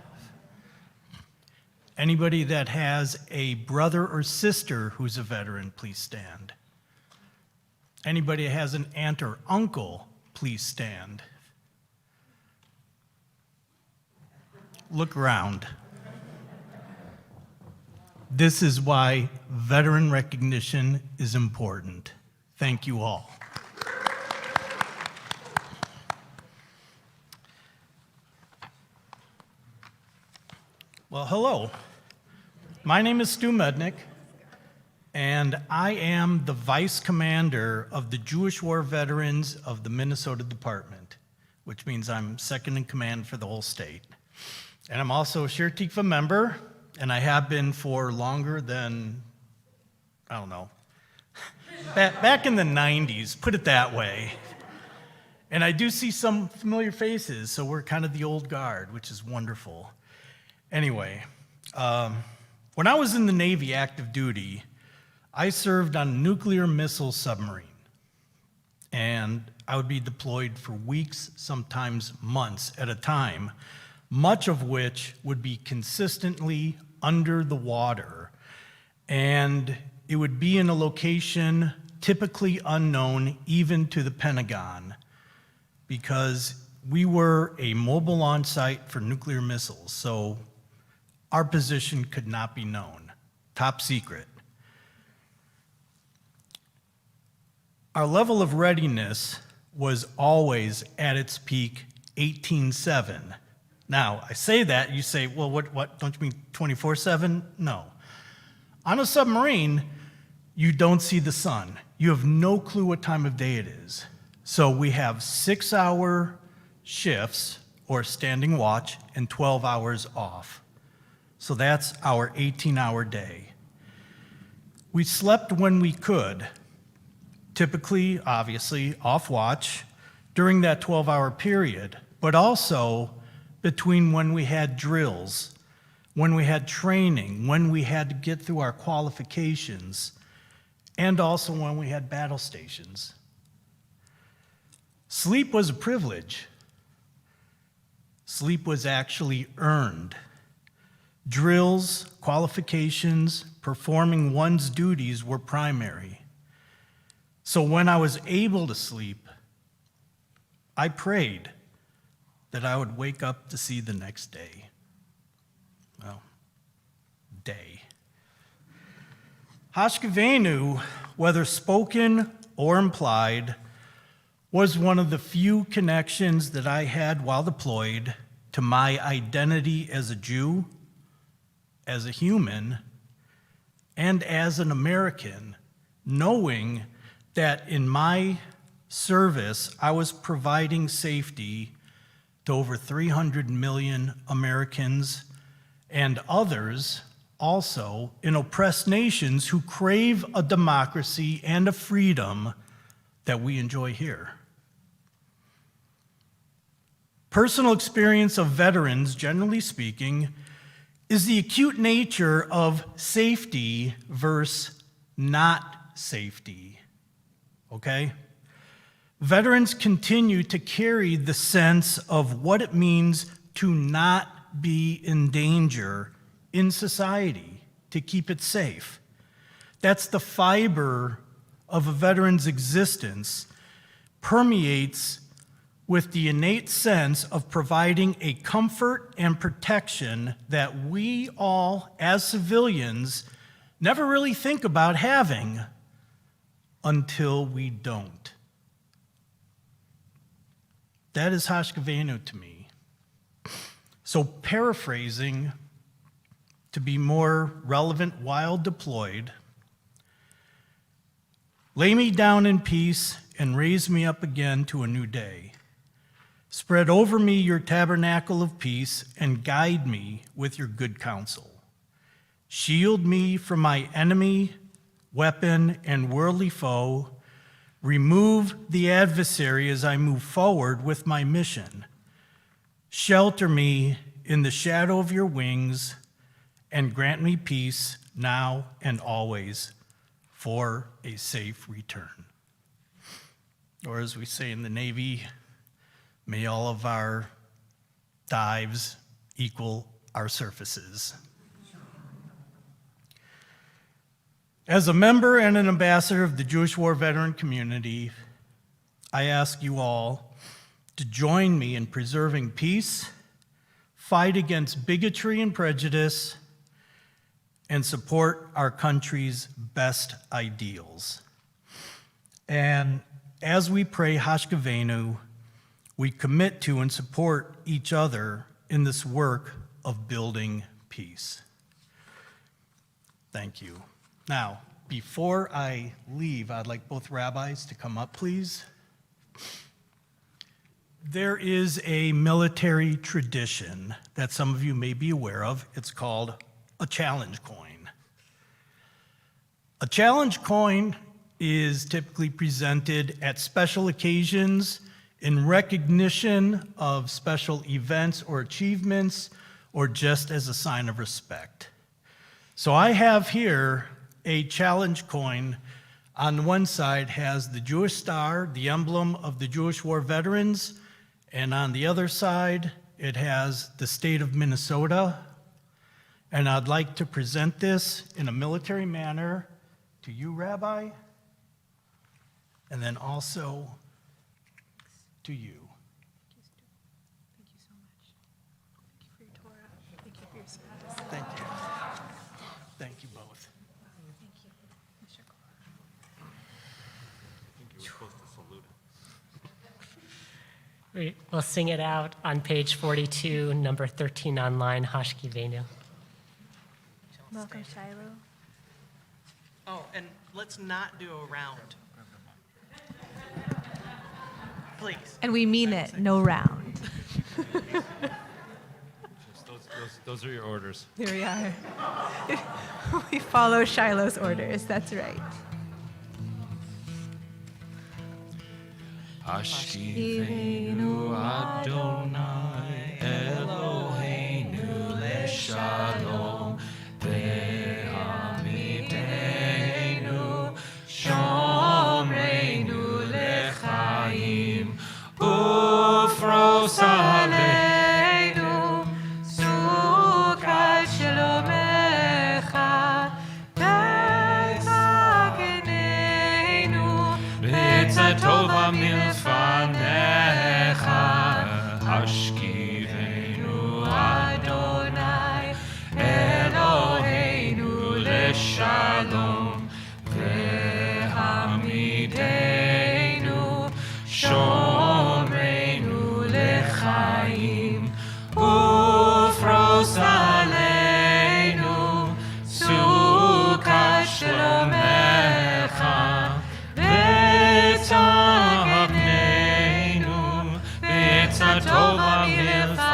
Anybody that has a brother or sister who's a veteran, please stand. Anybody that has an aunt or uncle, please stand. Look around. This is why veteran recognition is important. Thank you all. Well, hello. My name is Stu Mednick, and I am the Vice Commander of the Jewish War Veterans of the Minnesota Department, which means I'm second in command for the whole state. And I'm also a Shir Tikva member, and I have been for longer than, I don't know, back in the 90s, put it that way. And I do see some familiar faces, so we're kind of the old guard, which is wonderful. Anyway, when I was in the Navy active duty, I served on a nuclear missile submarine. And I would be deployed for weeks, sometimes months at a time, much of which would be consistently under the water. And it would be in a location typically unknown even to the Pentagon, because we were a mobile launch site for nuclear missiles. So our position could not be known, top secret. Our level of readiness was always at its peak 18/7. Now, I say that, you say, well, what don't you mean 24/7? No. On a submarine, you don't see the sun. You have no clue what time of day it is. So we have 6-hour shifts, or standing watch, and 12 hours off. So that's our 18-hour day. We slept when we could, typically, obviously, off watch during that 12-hour period, but also between when we had drills, when we had training, when we had to get through our qualifications, and also when we had battle stations. Sleep was a privilege. Sleep was actually earned. Drills, qualifications, performing one's duties were primary. So when I was able to sleep, I prayed that I would wake up to see the next day. Well, day. Hashkivenu, whether spoken or implied, was one of the few connections that I had while deployed to my identity as a Jew, as a human, and as an American, knowing that in my service, I was providing safety to over 300 million Americans and others also in oppressed nations who crave a democracy and a freedom that we enjoy here. Personal experience of veterans, generally speaking, is the acute nature of safety versus not safety, okay? Veterans continue to carry the sense of what it means to not be in danger in society to keep it safe. That's the fiber of a veteran's existence, permeates with the innate sense of providing a comfort and protection that we all, as civilians, never really think about having until we don't. That is Hashkavenu to me. So paraphrasing, to be more relevant while deployed, lay me down in peace and raise me up again to a new day. Spread over me your tabernacle of peace and guide me with your good counsel. Shield me from my enemy, weapon, and worldly foe. Remove the adversary as I move forward with my mission. Shelter me in the shadow of your wings and grant me peace now and always for a safe return. Or as we say in the Navy, may all of our dives equal our surfaces. As a member and an ambassador of the Jewish War veteran community, I ask you all to join me in preserving peace, fight against bigotry and prejudice, and support our country's best ideals. And as we pray Hashkavenu, we commit to and support each other in this work of building peace. Thank you. Now, before I leave, I'd like both rabbis to come up, please. There is a military tradition that some of you may be aware of. It's called a challenge coin. A challenge coin is typically presented at special occasions in recognition of special events or achievements, or just as a sign of respect. So I have here a challenge coin. On one side has the Jewish star, the emblem of the Jewish War veterans, and on the other side it has the state of Minnesota. And I'd like to present this in a military manner to you, Rabbi, and then also to you. Thank you so much. Thank you for your Torah. Thank you for your service. Thank you. Thank you both. Thank you. Mr. Cole. I think you were supposed to salute him. We'll sing it out on page 42, number 13 online, Hashkivenu. Welcome, Shiloh. Oh, and let's not do a round. Please. And we mean it, no round. Those are your orders. Here we are. We follow Shiloh's orders, that's right. Hashkivenu Adonai Eloheinu leshalom ve'amidenu shomreinu lechaim ufros aleinu sukat shlomecha tetzaknenu Betzatova milfanecha Hashkivenu Adonai Eloheinu leshalom ve'amidenu shomreinu lechaim ufros aleinu sukat shlomecha betzaknenu betzatova milfanecha.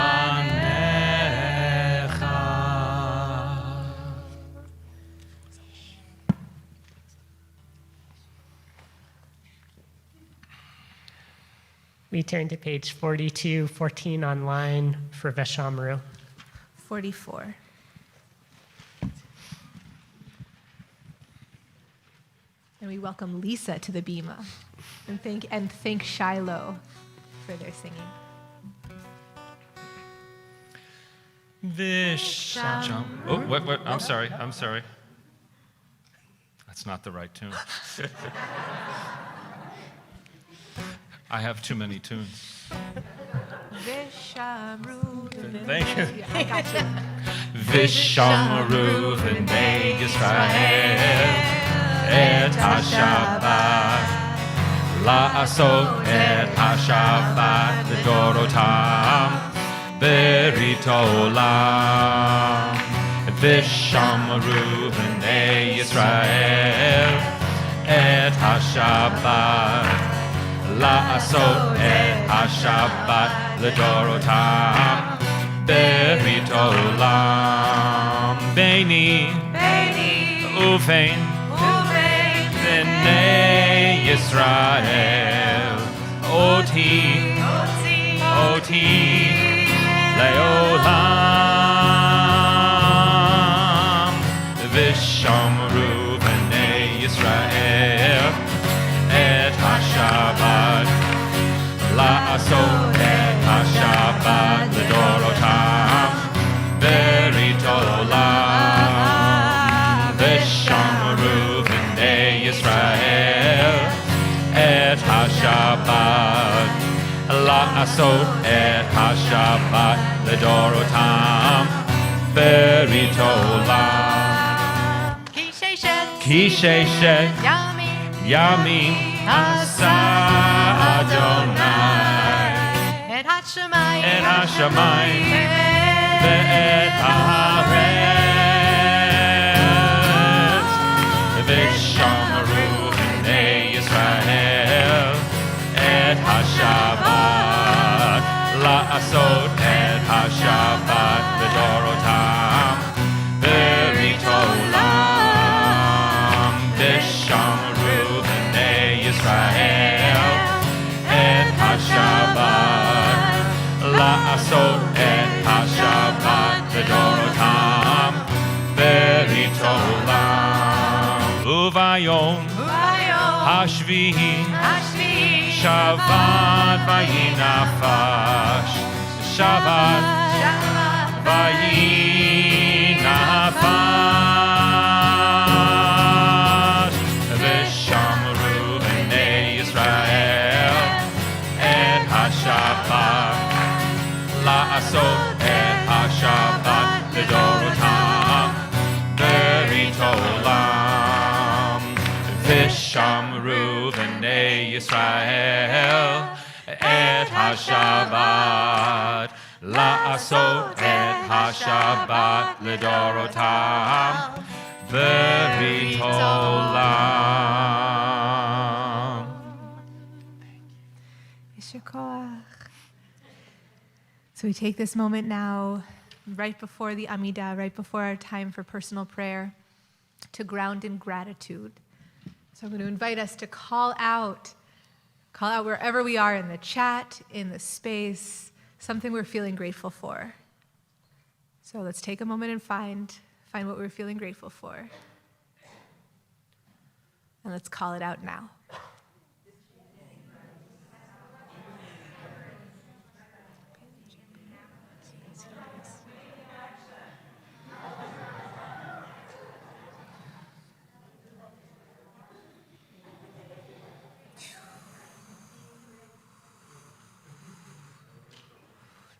We turn to page 42, 14 online for Veshamru. 44. And we welcome Lisa to the Bima. And thank Shiloh for their singing. Visham. Oh, what? I'm sorry. That's not the right tune. I have too many tunes. Vishamru. Thank you. Yeah, I got you. Vishamru v'nei Yisrael et ha-Shabbat la'asot et ha-Shabbat l'dorotam berit olam Vishamru v'nei Yisrael et ha-Shabbat la'asot et ha-Shabbat l'dorotam berit olam beini uvein b'nei Yisrael oti leolam v'shamru b'nei Yisrael et ha-Shabbat la'asot et ha-Shabbat l'dorotam berit olam v'shamru b'nei Yisrael et ha-Shabbat la'asot et ha-Shabbat l'dorotam berit olam ki sheshet yamim asa Adonai et ha-shamayim ve'et haaretz v'shamru b'nei Yisrael et ha-Shabbat la'asot et ha-Shabbat l'dorotam berit olam v'shamru b'nei Yisrael et ha-Shabbat la'asot et ha-Shabbat l'dorotam berit olam uvayom hashvihi Shabbat vayinafash Shabbat vayinafash v'shamru b'nei Yisrael et ha-Shabbat la'asot et ha-Shabbat l'dorotam berit olam v'shamru b'nei Yisrael et ha-Shabbat la'asot et ha-Shabbat l'dorotam berit olam. Yesher koach. So we take this moment now, right before the Amidah, right before our time for personal prayer, to ground in gratitude. So I'm going to invite us to call out wherever we are in the chat, in the space, something we're feeling grateful for. So let's take a moment and find what we're feeling grateful for. And let's call it out now.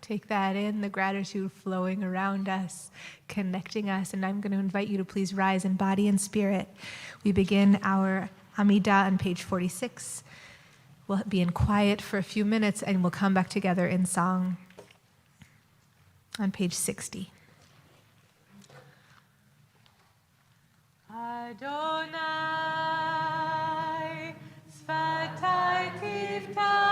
Take that in, the gratitude flowing around us, connecting us. And I'm going to invite you to please rise in body and spirit. We begin our Amidah on page 46. We'll be in quiet for a few minutes and we'll come back together in song on page 60. Adonai, Sfatai Tivta.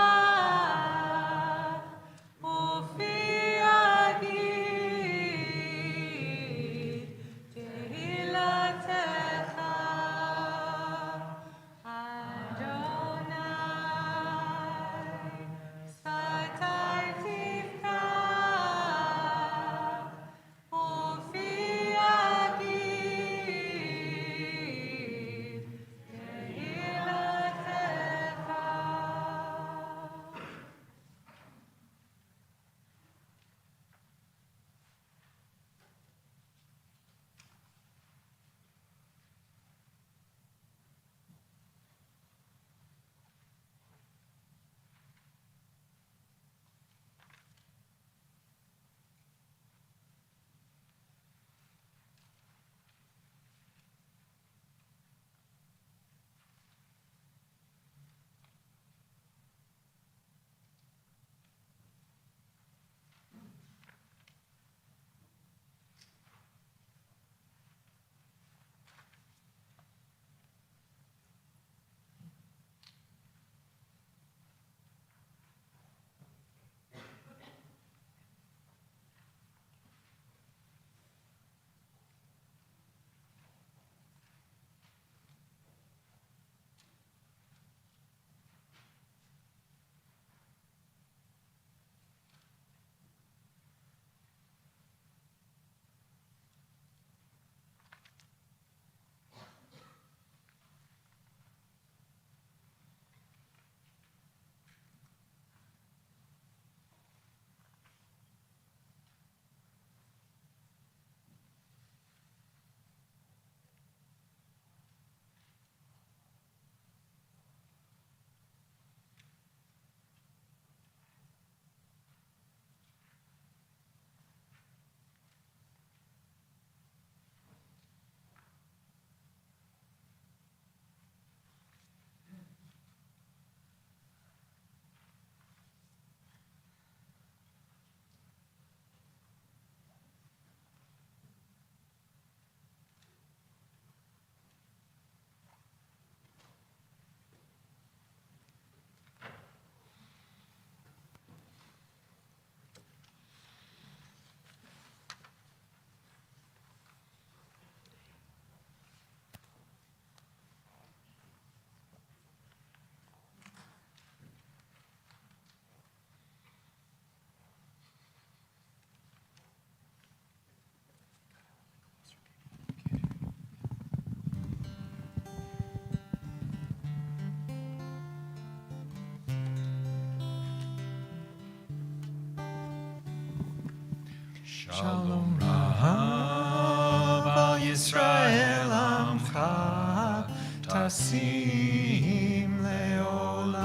Shalom Rav al Yisrael Amcha Tasim Leolam.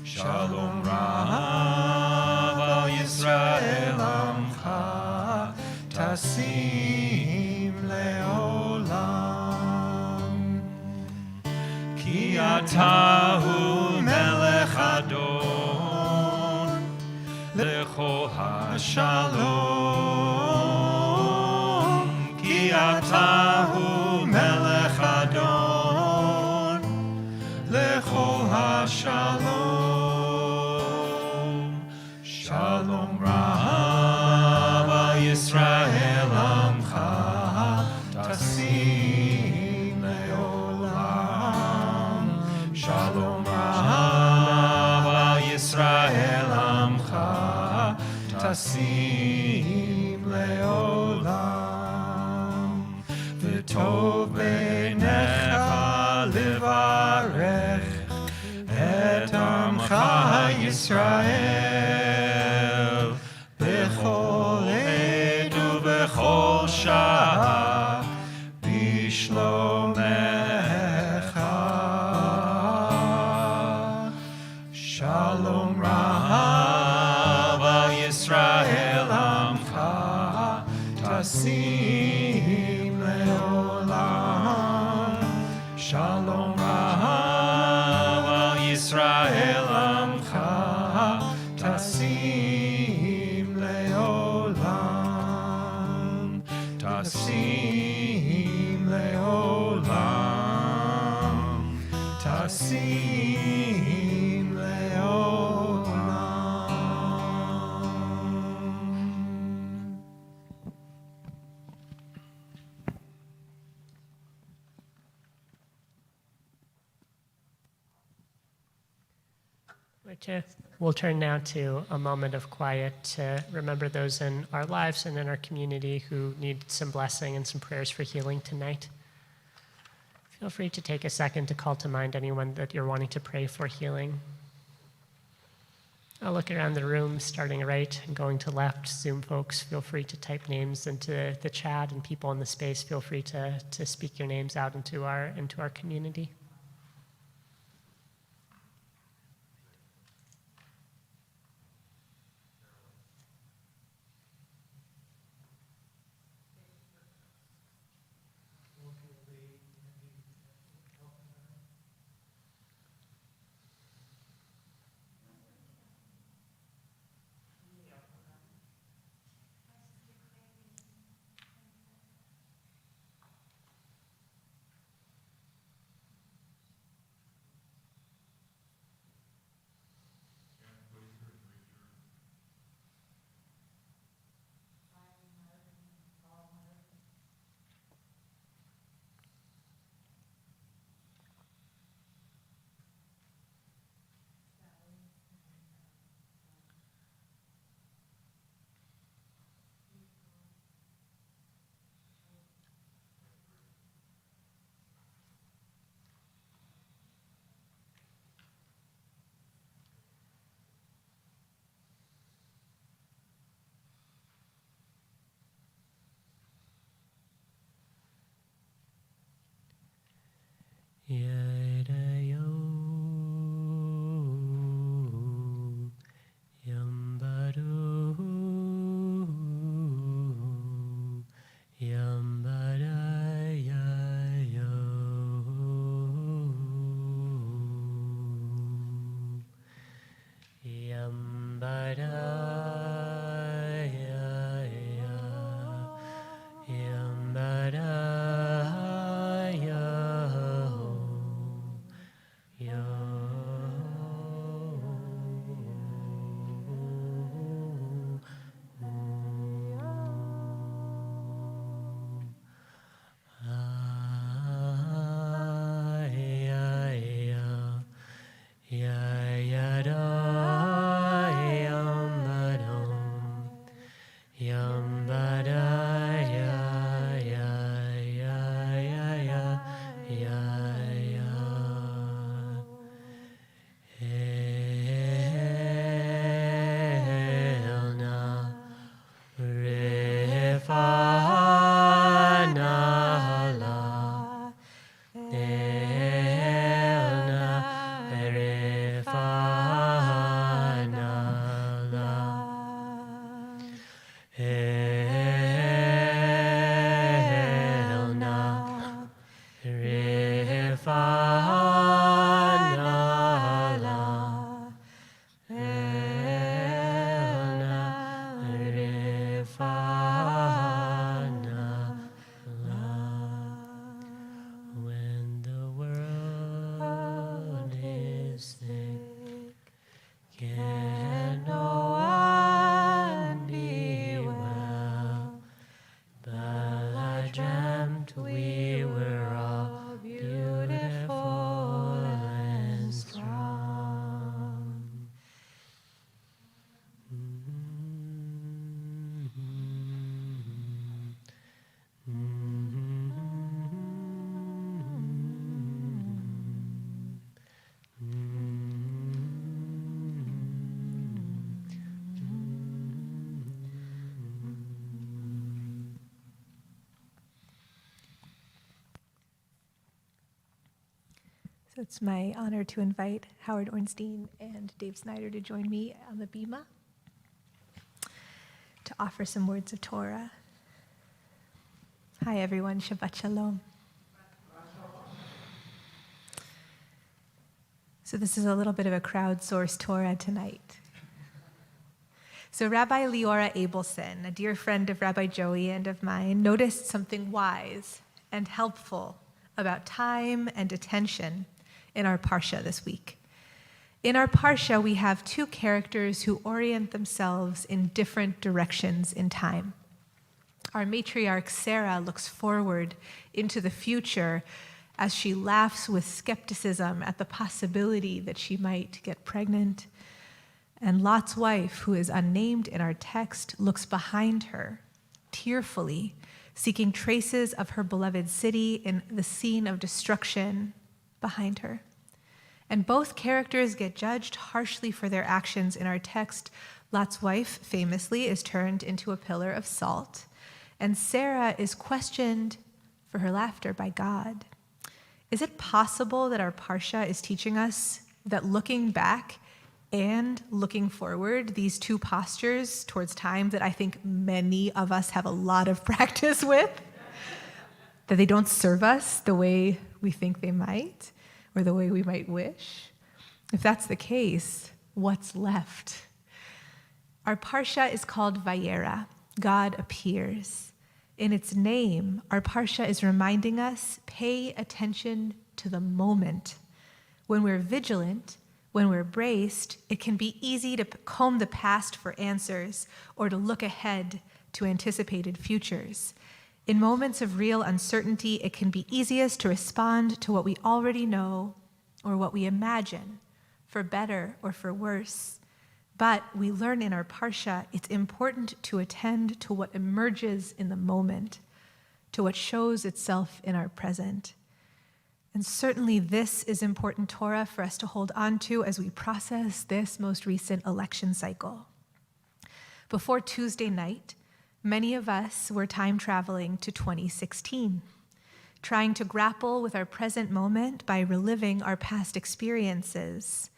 Shalom Rav al Yisrael Amcha Tasim Leolam. Ki atahu melech adon lecho hashalom. Ki atahu melech adon lecho hashalom. Shalom Rav al Yisrael Amcha Tasim Leolam. Shalom Rav al Yisrael Amcha Tasim Leolam. V'tov beinecha levarech et Amcha Yisrael b'chol עת ובכל שעה בשלומך. Shalom Rav al Yisrael Amcha Tasim Leolam. Shalom Rav al Yisrael Amcha Tasim Leolam. Tasim Leolam. Tasim Leolam. We'll turn now to a moment of quiet to remember those in our lives and in our community who need some blessing and some prayers for healing tonight. Feel free to take a second to call to mind anyone that you're wanting to pray for healing. I'll look around the room, starting right and going to left. Zoom folks, feel free to type names into the chat, and people in the space, feel free to speak your names out into our community. So it's my honor to invite Howard Ornstein and Dave Snyder to join me on the bima to offer some words of Torah. Hi, everyone. Shabbat Shalom. So this is a little bit of a crowdsourced Torah tonight. So Rabbi Leora Abelson, a dear friend of Rabbi Joey and of mine, noticed something wise and helpful about time and attention in our Parsha this week. In our Parsha, we have two characters who orient themselves in different directions in time. Our matriarch Sarah looks forward into the future as she laughs with skepticism at the possibility that she might get pregnant. And Lot's wife, who is unnamed in our text, looks behind her, tearfully, seeking traces of her beloved city in the scene of destruction behind her. And both characters get judged harshly for their actions in our text. Lot's wife, famously, is turned into a pillar of salt, and Sarah is questioned for her laughter by God. Is it possible that our Parsha is teaching us that looking back and looking forward, these two postures towards time that I think many of us have a lot of practice with, that they don't serve us the way we think they might, or the way we might wish? If that's the case, what's left? Our Parsha is called Vayera, God appears. In its name, our Parsha is reminding us, pay attention to the moment. When we're vigilant, when we're braced, it can be easy to comb the past for answers or to look ahead to anticipated futures. In moments of real uncertainty, it can be easiest to respond to what we already know or what we imagine, for better or for worse. But we learn in our Parsha it's important to attend to what emerges in the moment, to what shows itself in our present. And certainly this is important Torah for us to hold on to as we process this most recent election cycle. Before Tuesday night, many of us were time traveling to 2016, trying to grapple with our present moment by reliving our past experiences.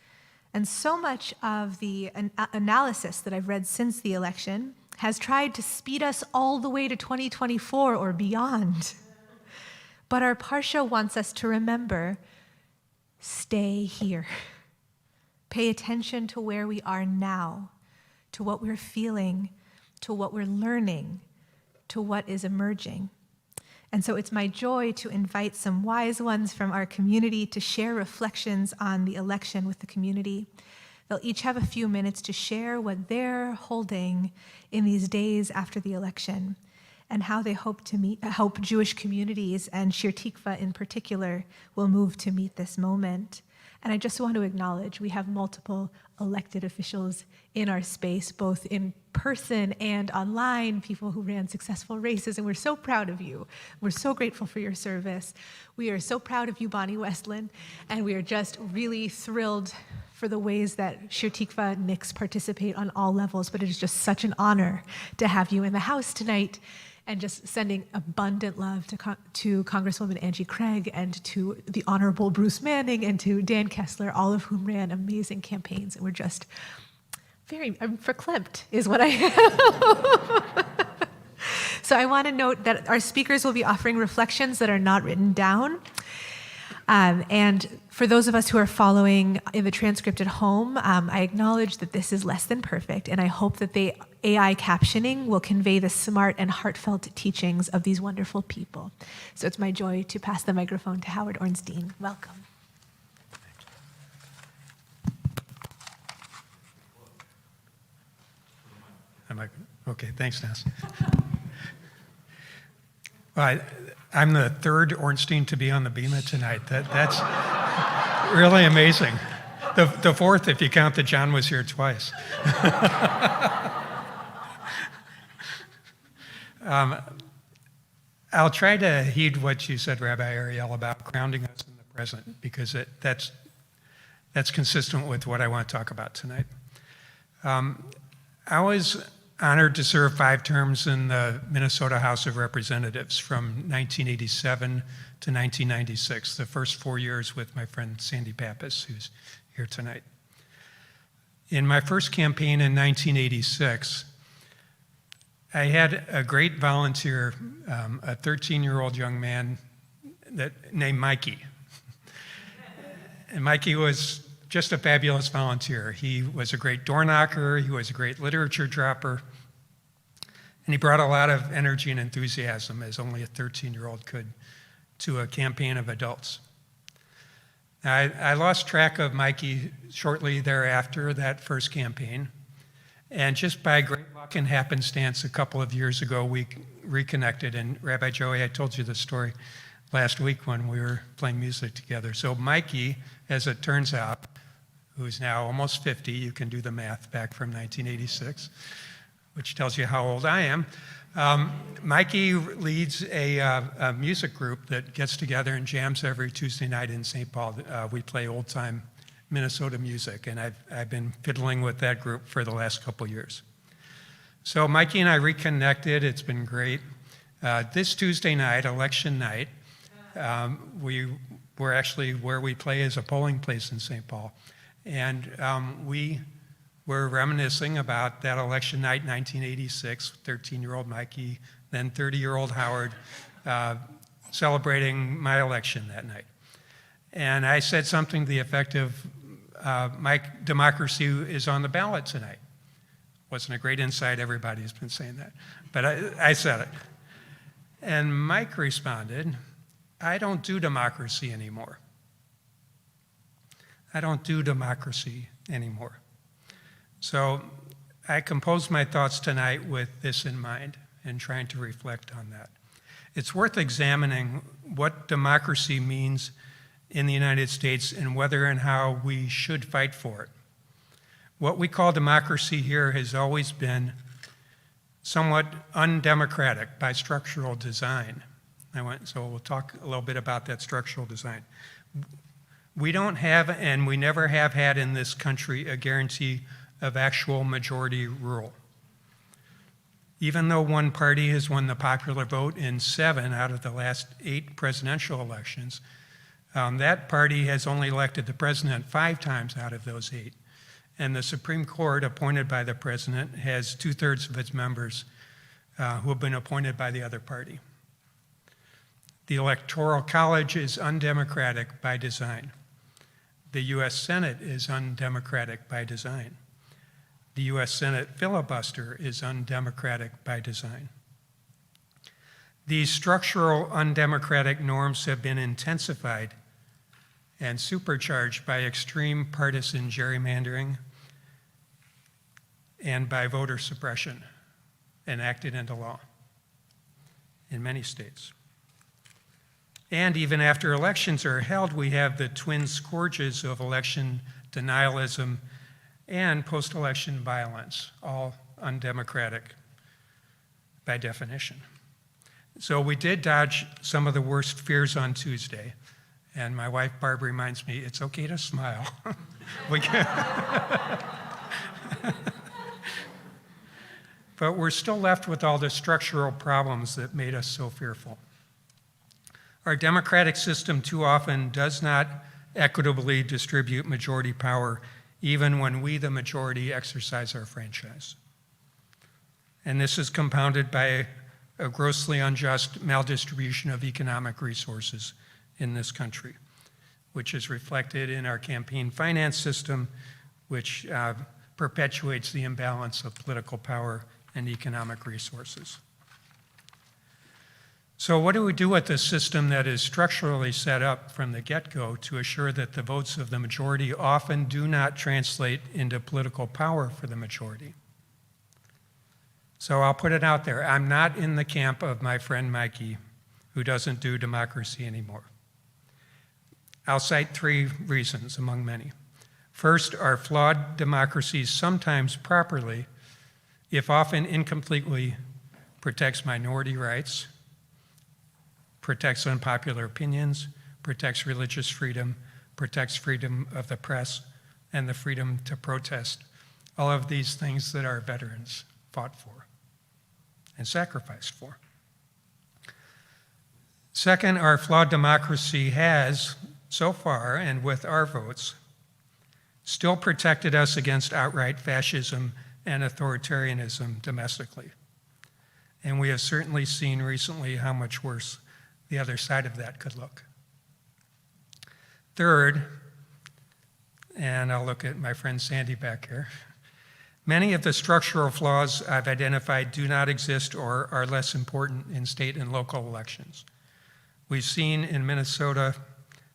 And so much of the analysis that I've read since the election has tried to speed us all the way to 2024 or beyond. But our Parsha wants us to remember, stay here. Pay attention to where we are now, to what we're feeling, to what we're learning, to what is emerging. And so it's my joy to invite some wise ones from our community to share reflections on the election with the community. They'll each have a few minutes to share what they're holding in these days after the election and how they hope Jewish communities and Shir Tikva in particular will move to meet this moment. And I just want to acknowledge we have multiple elected officials in our space, both in person and online, people who ran successful races, and we're so proud of you. We're so grateful for your service. We are so proud of you, Bonnie Westland, and we are just really thrilled for the ways that Shir Tikva Knicks participate on all levels, but it is just such an honor to have you in the house tonight. And just sending abundant love to Congresswoman Angie Craig and to the Honorable Bruce Manning and to Dan Kessler, all of whom ran amazing campaigns. And we're just I'm verklempt is what I am. So I want to note that our speakers will be offering reflections that are not written down. And for those of us who are following in the transcript at home, I acknowledge that this is less than perfect, and I hope that the AI captioning will convey the smart and heartfelt teachings of these wonderful people. So it's my joy to pass the microphone to Howard Ornstein. Welcome. Okay, thanks, Ness. I'm the third Ornstein to be on the bima tonight. That's really amazing. The fourth, if you count that John was here twice. I'll try to heed what you said, Rabbi Ariel, about grounding us in the present, because that's consistent with what I want to talk about tonight. I was honored to serve 5 terms in the Minnesota House of Representatives from 1987 to 1996, the first 4 years with my friend Sandy Pappas, who's here tonight. In my first campaign in 1986, I had a great volunteer, a 13-year-old young man named Mikey. And Mikey was just a fabulous volunteer. He was a great door knocker, he was a great literature dropper, and he brought a lot of energy and enthusiasm, as only a 13-year-old could, to a campaign of adults. I lost track of Mikey shortly thereafter, that first campaign, and just by great luck and happenstance, a couple of years ago, we reconnected, and Rabbi Joey, I told you the story last week when we were playing music together. So Mikey, as it turns out, who's now almost 50, you can do the math back from 1986, which tells you how old I am. Mikey leads a music group that gets together and jams every Tuesday night in St. Paul. We play old-time Minnesota music, and I've been fiddling with that group for the last couple years. So Mikey and I reconnected. It's been great. This Tuesday night, election night, we're actually where we play is a polling place in St. Paul. And we were reminiscing about that election night, 1986, 13-year-old Mikey, then 30-year-old Howard, celebrating my election that night. And I said something to the effect of, Mike, democracy is on the ballot tonight. Wasn't a great insight, everybody's been saying that. But I said it. And Mike responded, I don't do democracy anymore. I don't do democracy anymore. So I composed my thoughts tonight with this in mind and trying to reflect on that. It's worth examining what democracy means in the United States and whether and how we should fight for it. What we call democracy here has always been somewhat undemocratic by structural design. So we'll talk a little bit about that structural design. We don't have, and we never have had in this country, a guarantee of actual majority rule. Even though one party has won the popular vote in 7 out of the last 8 presidential elections, that party has only elected the president 5 times out of those 8. And the Supreme Court, appointed by the president, has 2/3 of its members who have been appointed by the other party. The Electoral College is undemocratic by design. The U.S. Senate is undemocratic by design. The U.S. Senate filibuster is undemocratic by design. These structural undemocratic norms have been intensified and supercharged by extreme partisan gerrymandering and by voter suppression enacted into law in many states. And even after elections are held, we have the twin scourges of election denialism and post-election violence, all undemocratic by definition. So we did dodge some of the worst fears on Tuesday, and my wife Barb reminds me, it's okay to smile. But we're still left with all the structural problems that made us so fearful. Our democratic system too often does not equitably distribute majority power, even when we, the majority, exercise our franchise. And this is compounded by a grossly unjust maldistribution of economic resources in this country, which is reflected in our campaign finance system, which perpetuates the imbalance of political power and economic resources. So what do we do with a system that is structurally set up from the get-go to assure that the votes of the majority often do not translate into political power for the majority? So I'll put it out there. I'm not in the camp of my friend Mikey, who doesn't do democracy anymore. I'll cite 3 reasons among many. First, our flawed democracy sometimes properly, if often incompletely, protects minority rights, protects unpopular opinions, protects religious freedom, protects freedom of the press, and the freedom to protest. All of these things that our veterans fought for and sacrificed for. Second, our flawed democracy has, so far, and with our votes, still protected us against outright fascism and authoritarianism domestically. And we have certainly seen recently how much worse the other side of that could look. Third, and I'll look at my friend Sandy back here, many of the structural flaws I've identified do not exist or are less important in state and local elections. We've seen in Minnesota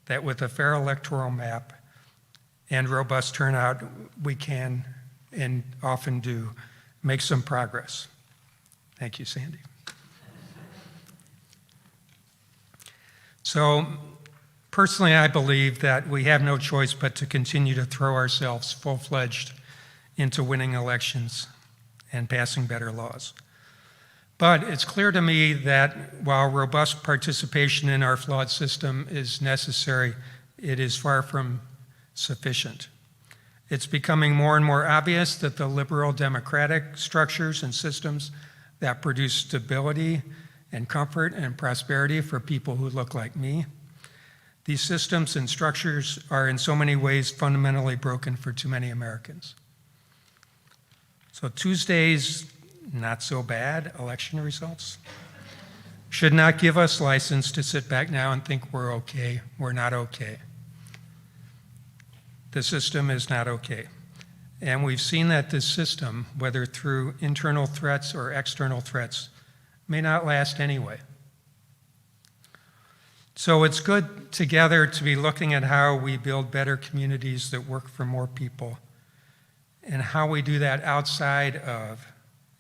that with a fair electoral map and robust turnout, we can, and often do, make some progress. Thank you, Sandy. So, personally, I believe that we have no choice but to continue to throw ourselves full-fledged into winning elections and passing better laws. But it's clear to me that while robust participation in our flawed system is necessary, it is far from sufficient. It's becoming more and more obvious that the liberal democratic structures and systems that produce stability and comfort and prosperity for people who look like me, these systems and structures are in so many ways fundamentally broken for too many Americans. So Tuesday's not so bad election results should not give us license to sit back now and think we're okay. We're not okay. The system is not okay. And we've seen that this system, whether through internal threats or external threats, may not last anyway. So it's good together to be looking at how we build better communities that work for more people, and how we do that outside of,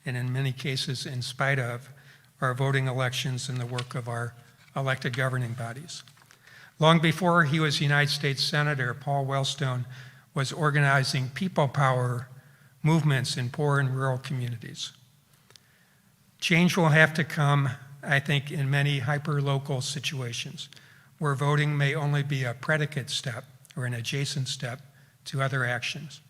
and in many cases in spite of, our voting elections and the work of our elected governing bodies. Long before he was United States Senator, Paul Wellstone was organizing people power movements in poor and rural communities. Change will have to come, I think, in many hyper-local situations where voting may only be a predicate step or an adjacent step to other actions.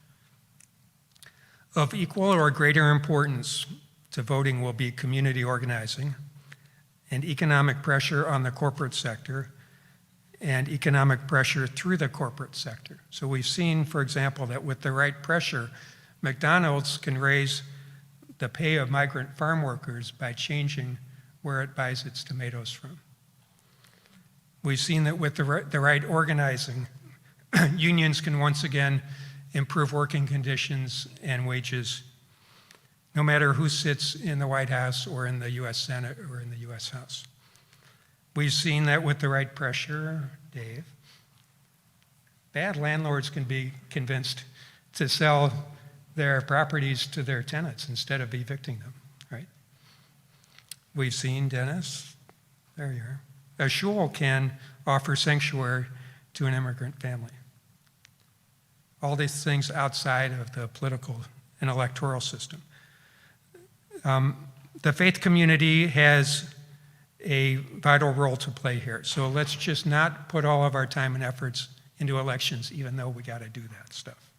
Of equal or greater importance to voting will be community organizing and economic pressure on the corporate sector and economic pressure through the corporate sector. So we've seen, for example, that with the right pressure, McDonald's can raise the pay of migrant farm workers by changing where it buys its tomatoes from. We've seen that with the right organizing, unions can once again improve working conditions and wages, no matter who sits in the White House or in the US Senate or in the US House. We've seen that with the right pressure, Dave, bad landlords can be convinced to sell their properties to their tenants instead of evicting them, right? We've seen, Dennis, there you are, a shul can offer sanctuary to an immigrant family. All these things outside of the political and electoral system. The faith community has a vital role to play here. So let's just not put all of our time and efforts into elections, even though we got to do that stuff.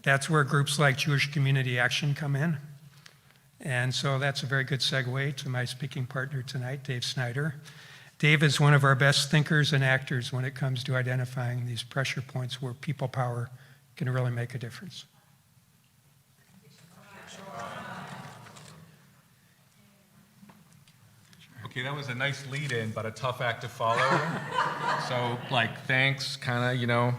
That's where groups like Jewish Community Action come in. And so that's a very good segue to my speaking partner tonight, Dave Snyder. Dave is one of our best thinkers and actors when it comes to identifying these pressure points where people power can really make a difference. Okay, that was a nice lead-in, but a tough act to follow. So, thanks, kind of,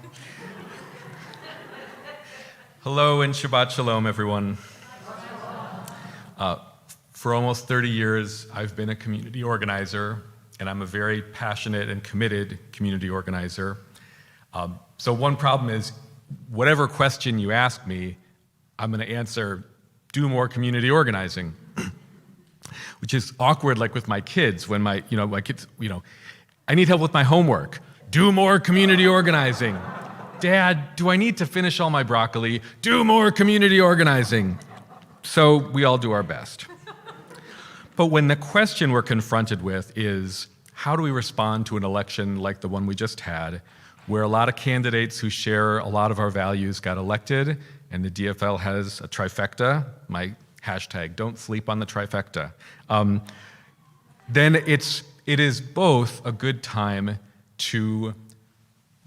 Hello and Shabbat Shalom, everyone. For almost 30 years, I've been a community organizer, and I'm a very passionate and committed community organizer. So one problem is, whatever question you ask me, I'm going to answer, do more community organizing. Which is awkward, like with my kids, when my kids, I need help with my homework. Do more community organizing. Dad, do I need to finish all my broccoli? Do more community organizing. So we all do our best. But when the question we're confronted with is, how do we respond to an election like the one we just had, where a lot of candidates who share a lot of our values got elected, and the DFL has a trifecta, my hashtag, don't sleep on the trifecta, then it is both a good time to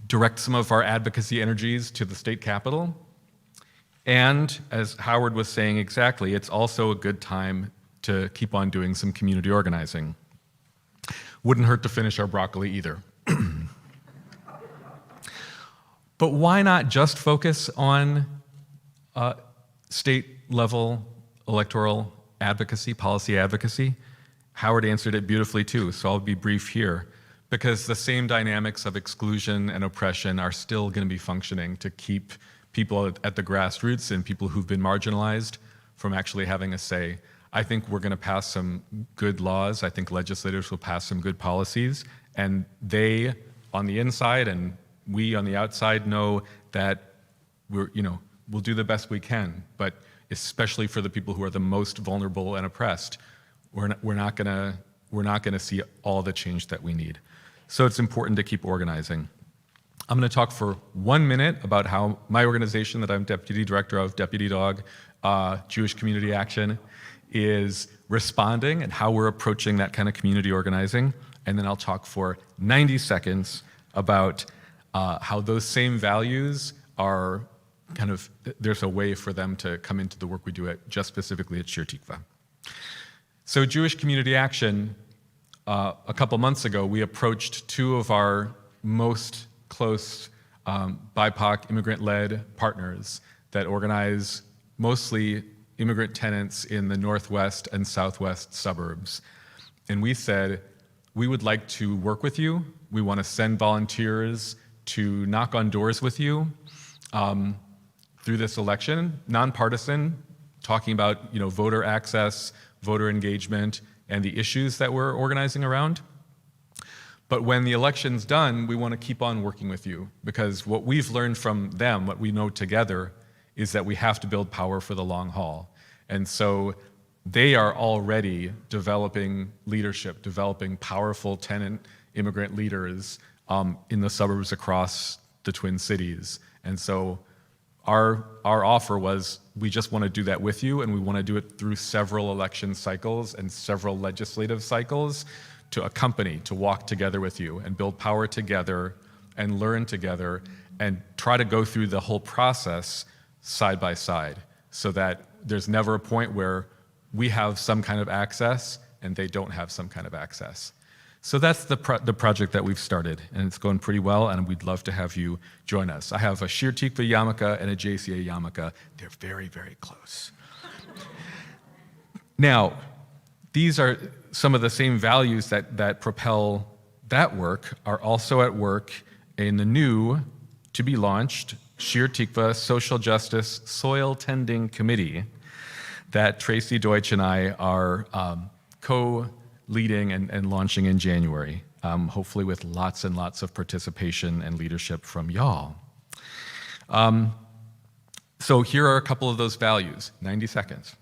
direct some of our advocacy energies to the state capitol, and as Howard was saying exactly, it's also a good time to keep on doing some community organizing. Wouldn't hurt to finish our broccoli either. But why not just focus on state-level electoral advocacy, policy advocacy? Howard answered it beautifully too, so I'll be brief here. Because the same dynamics of exclusion and oppression are still going to be functioning to keep people at the grassroots and people who've been marginalized from actually having a say. I think we're going to pass some good laws. I think legislators will pass some good policies, and they on the inside and we on the outside know that we'll do the best we can, but especially for the people who are the most vulnerable and oppressed, we're not going to see all the change that we need. So it's important to keep organizing. I'm going to talk for 1 minute about how my organization that I'm deputy director of, Deputy Dog, Jewish Community Action, is responding and how we're approaching that kind of community organizing. And then I'll talk for 90 seconds about how those same values are there's a way for them to come into the work we do specifically at Shir Tikva. So Jewish Community Action, a couple months ago, we approached two of our most close BIPOC immigrant-led partners that organize mostly immigrant tenants in the northwest and southwest suburbs. And we said, we would like to work with you. We want to send volunteers to knock on doors with you through this election, nonpartisan, talking about voter access, voter engagement, and the issues that we're organizing around. But when the election's done, we want to keep on working with you, because what we've learned from them, what we know together, is that we have to build power for the long haul. And so they are already developing leadership, developing powerful tenant immigrant leaders in the suburbs across the Twin Cities. And so our offer was, we just want to do that with you, and we want to do it through several election cycles and several legislative cycles to accompany, to walk together with you and build power together and learn together and try to go through the whole process side by side so that there's never a point where we have some kind of access and they don't have some kind of access. So that's the project that we've started, and it's going pretty well, and we'd love to have you join us. I have a Shir Tikva yarmulke and a JCA yarmulke. They're very, very close. Now, these are some of the same values that propel that work are also at work in the new, to be launched, Shir Tikva Social Justice Soil Tending Committee that Tracy Deutsch and I are co-leading and launching in January, hopefully with lots and lots of participation and leadership from y'all. So here are a couple of those values, 90 seconds.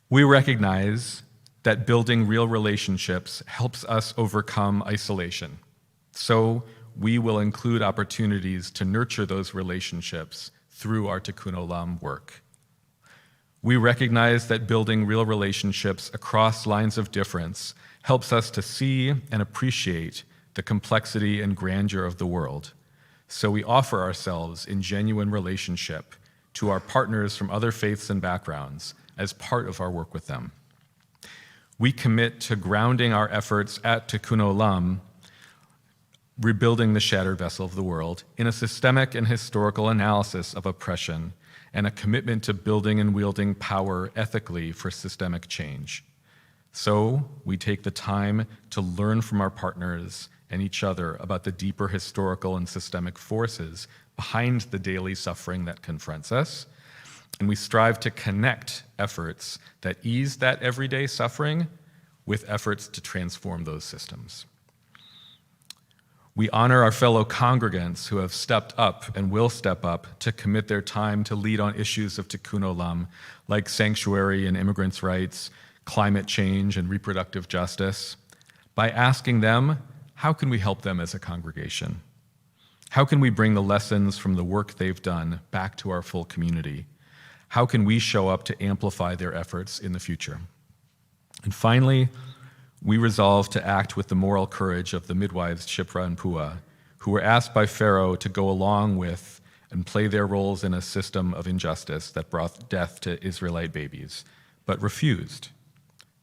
We recognize that building real relationships helps us overcome isolation. So we will include opportunities to nurture those relationships through our Tikkun Olam work. We recognize that building real relationships across lines of difference helps us to see and appreciate the complexity and grandeur of the world. So we offer ourselves in genuine relationship to our partners from other faiths and backgrounds as part of our work with them. We commit to grounding our efforts at Tikkun Olam, rebuilding the shattered vessel of the world, in a systemic and historical analysis of oppression and a commitment to building and wielding power ethically for systemic change. So we take the time to learn from our partners and each other about the deeper historical and systemic forces behind the daily suffering that confronts us, and we strive to connect efforts that ease that everyday suffering with efforts to transform those systems. We honor our fellow congregants who have stepped up and will step up to commit their time to lead on issues of tikkun olam, like sanctuary and immigrants' rights, climate change and reproductive justice, by asking them, how can we help them as a congregation? How can we bring the lessons from the work they've done back to our full community? How can we show up to amplify their efforts in the future? And finally, we resolve to act with the moral courage of the midwives Shipra and Pua, who were asked by Pharaoh to go along with and play their roles in a system of injustice that brought death to Israelite babies, but refused.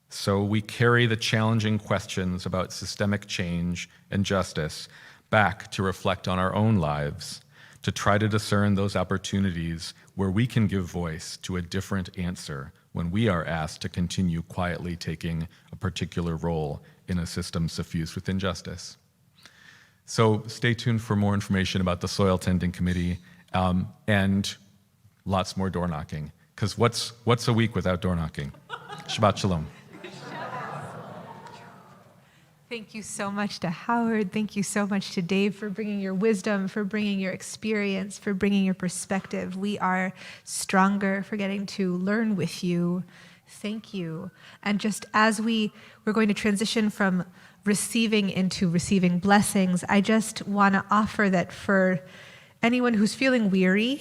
So we carry the challenging questions about systemic change and justice back to reflect on our own lives, to try to discern those opportunities where we can give voice to a different answer when we are asked to continue quietly taking a particular role in a system suffused with injustice. So stay tuned for more information about the Soil Tending Committee and lots more door knocking, because what's a week without door knocking? Shabbat Shalom. Thank you so much to Howard. Thank you so much to Dave for bringing your wisdom, for bringing your experience, for bringing your perspective. We are stronger for getting to learn with you. Thank you. And just as we're going to transition from receiving into receiving blessings, I just want to offer that for anyone who's feeling weary,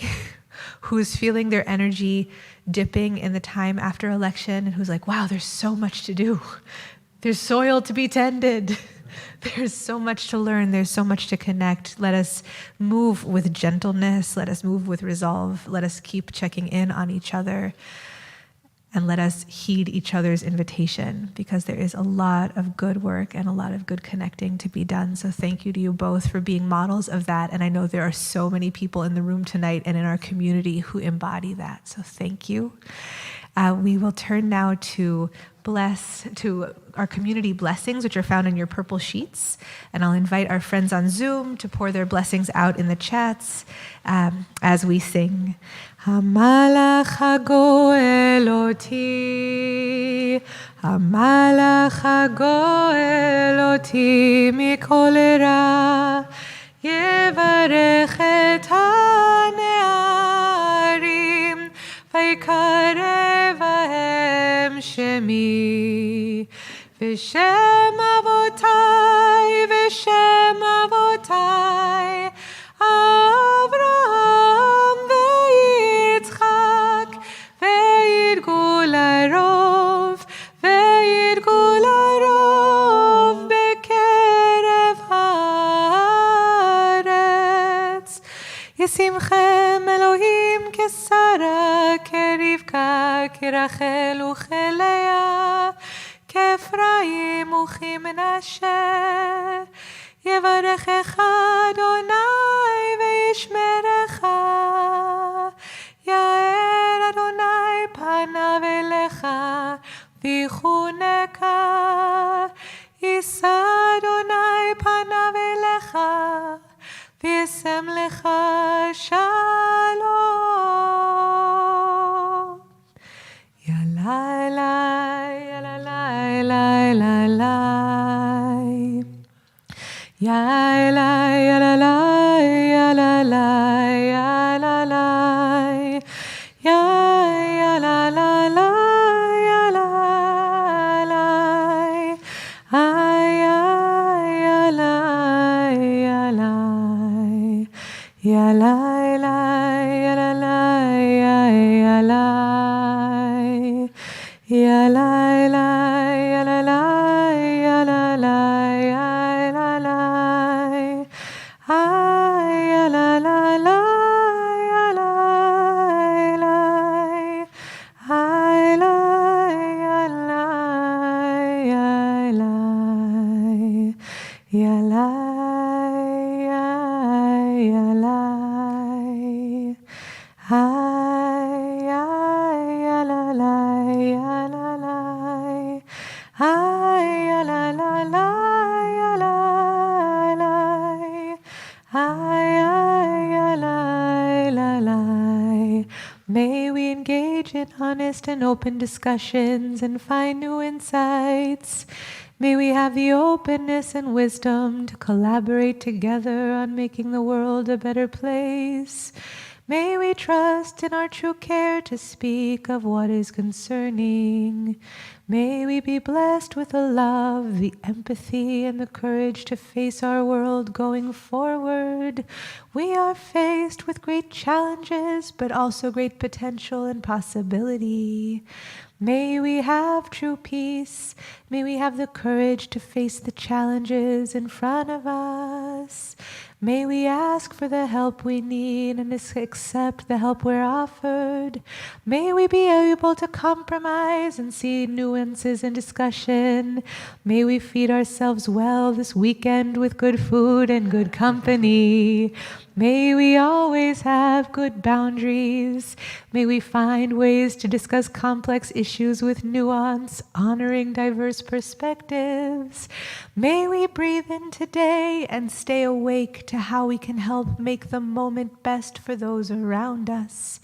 who's feeling their energy dipping in the time after election, and who's like, wow, there's so much to do. There's soil to be tended. There's so much to learn. There's so much to connect. Let us move with gentleness. Let us move with resolve. Let us keep checking in on each other. And let us heed each other's invitation, because there is a lot of good work and a lot of good connecting to be done. So thank you to you both for being models of that. And I know there are so many people in the room tonight and in our community who embody that. So thank you. We will turn now to our community blessings, which are found in your purple sheets. And I'll invite our friends on Zoom to pour their blessings out in the chats as we sing. Hamalach hagoel oti, hamalach hagoel oti mikol ra, yevarech et hanearim, vayikarev bahem shemi, v'shem avotai, Avraham veYitzchak, veYirgul arov bekerev haaretz. Yisimchem Elohim kesara, kerivka, kerachel ucheleya, כפריים וכמנשה, יברכך אדוני וישמרך, יאר אדוני פניו אליך ויחונקה, יישא אדוני פניו אליך וישם לך שלום. יאללה Ya la ya la la ya la la ya la la ya ya la la la ya la la ay ya la ya la ya la la ya la la ya la ya la la ya la la ya la la May we engage in honest and open discussions and find new insights. May we have the openness and wisdom to collaborate together on making the world a better place. May we trust in our true care to speak of what is concerning. May we be blessed with the love, the empathy, and the courage to face our world going forward. We are faced with great challenges, but also great potential and possibility. May we have true peace. May we have the courage to face the challenges in front of us. May we ask for the help we need and accept the help we're offered. May we be able to compromise and see nuances in discussion. May we feed ourselves well this weekend with good food and good company. May we always have good boundaries. May we find ways to discuss complex issues with nuance, honoring diverse perspectives. May we breathe in today and stay awake to how we can help make the moment best for those around us.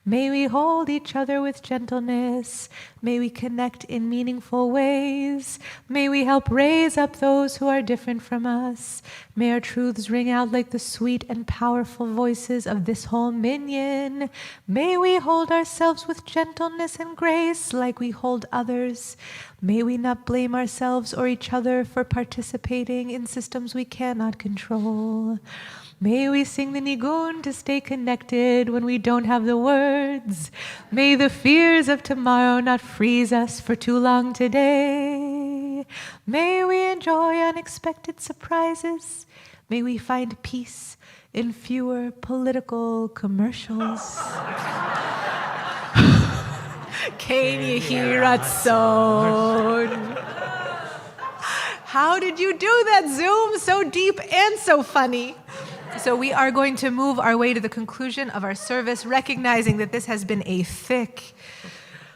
May we hold each other with gentleness. May we connect in meaningful ways. May we help raise up those who are different from us. May our truths ring out like the sweet and powerful voices of this whole minyan. May we hold ourselves with gentleness and grace like we hold others. May we not blame ourselves or each other for participating in systems we cannot control. May we sing the nigun to stay connected when we don't have the words. May the fears of tomorrow not freeze us for too long today. May we enjoy unexpected surprises. May we find peace in fewer political commercials. Can you hear it, son? How did you do that, Zoom? So deep and so funny. So we are going to move our way to the conclusion of our service, recognizing that this has been a thick,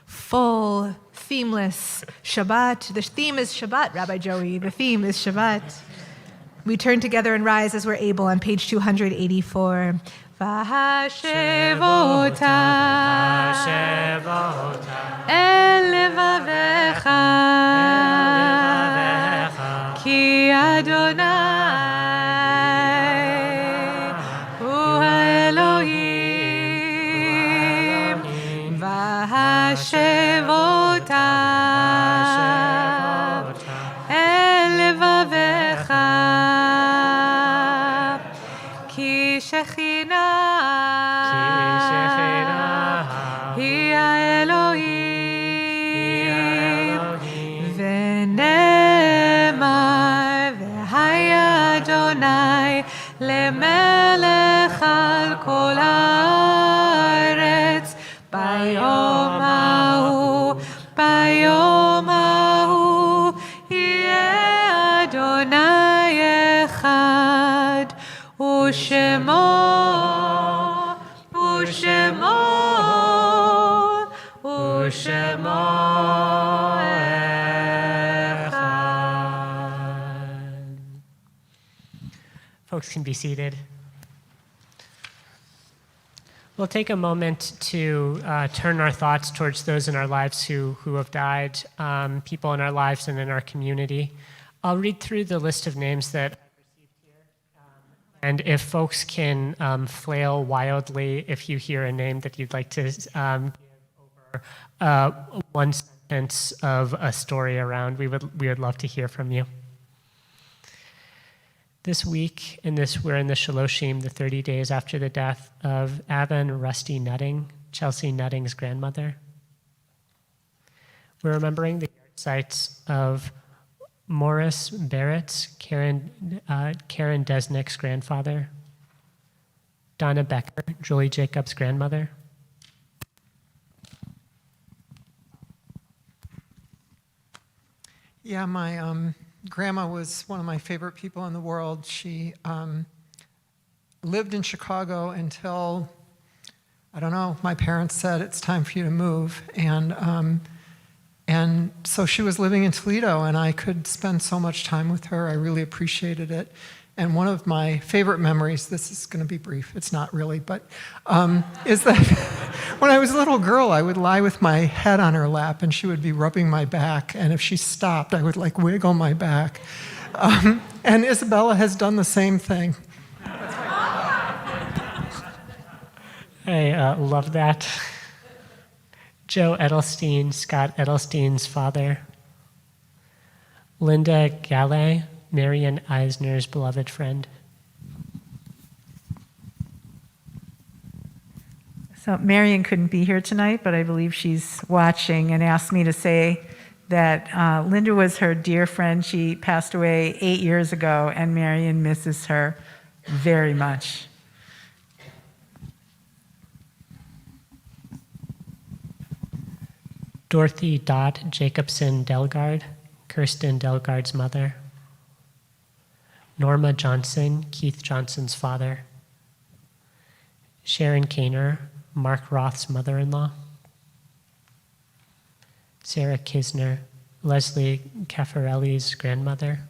full, themeless Shabbat. The theme is Shabbat, Rabbi Joey. The theme is Shabbat. We turn together and rise as we're able on page 284. V'hashevota el levavecha ki Adonai V'hashevota el levavecha ki Shekhinah hi Elohim v'nemar v'haya Adonai lemelech al kol haaretz Bayom Ahu Yeh Adonai Echad Ushemo Echad. Folks can be seated. We'll take a moment to turn our thoughts towards those in our lives who have died, people in our lives and in our community. I'll read through the list of names that I've received here. And if folks can flail wildly if you hear a name that you'd like to give over one sentence of a story around, we would love to hear from you. This week, we're in the Shaloshim, the 30 days after the death of Avon Rusty Nutting, Chelsea Nutting's grandmother. We're remembering the sites of Morris Barrett, Karen Desnick's grandfather, Donna Becker, Julie Jacobs' grandmother. Yeah, my grandma was one of my favorite people in the world. She lived in Chicago until, I don't know, my parents said it's time for you to move. And so she was living in Toledo, and I could spend so much time with her. I really appreciated it. And one of my favorite memories, this is going to be brief, it's not really, but is that when I was a little girl, I would lie with my head on her lap and she would be rubbing my back. And if she stopped, I would like wiggle my back. And Isabella has done the same thing. I love that. Joe Edelstein, Scott Edelstein's father. Linda Galley, Marion Eisner's beloved friend. So Marion couldn't be here tonight, but I believe she's watching and asked me to say that Linda was her dear friend. She passed away 8 years ago, and Marion misses her very much. Dorothy Dot Jacobson Delgard, Kirsten Delgard's mother. Norma Johnson, Keith Johnson's father. Sharon Kaner, Mark Roth's mother-in-law. Sarah Kisner, Leslie Caffarelli's grandmother.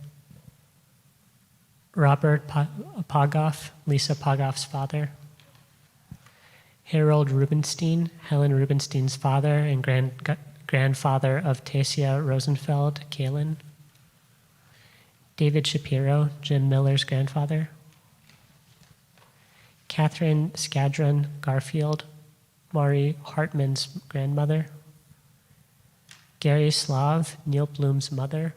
Robert Pogoff, Lisa Pogoff's father. Harold Rubenstein, Helen Rubenstein's father and grandfather of Tasia Rosenfeld Kalin. David Shapiro, Jim Miller's grandfather. Catherine Skadron Garfield, Maury Hartman's grandmother. Gary Slav, Neil Bloom's mother.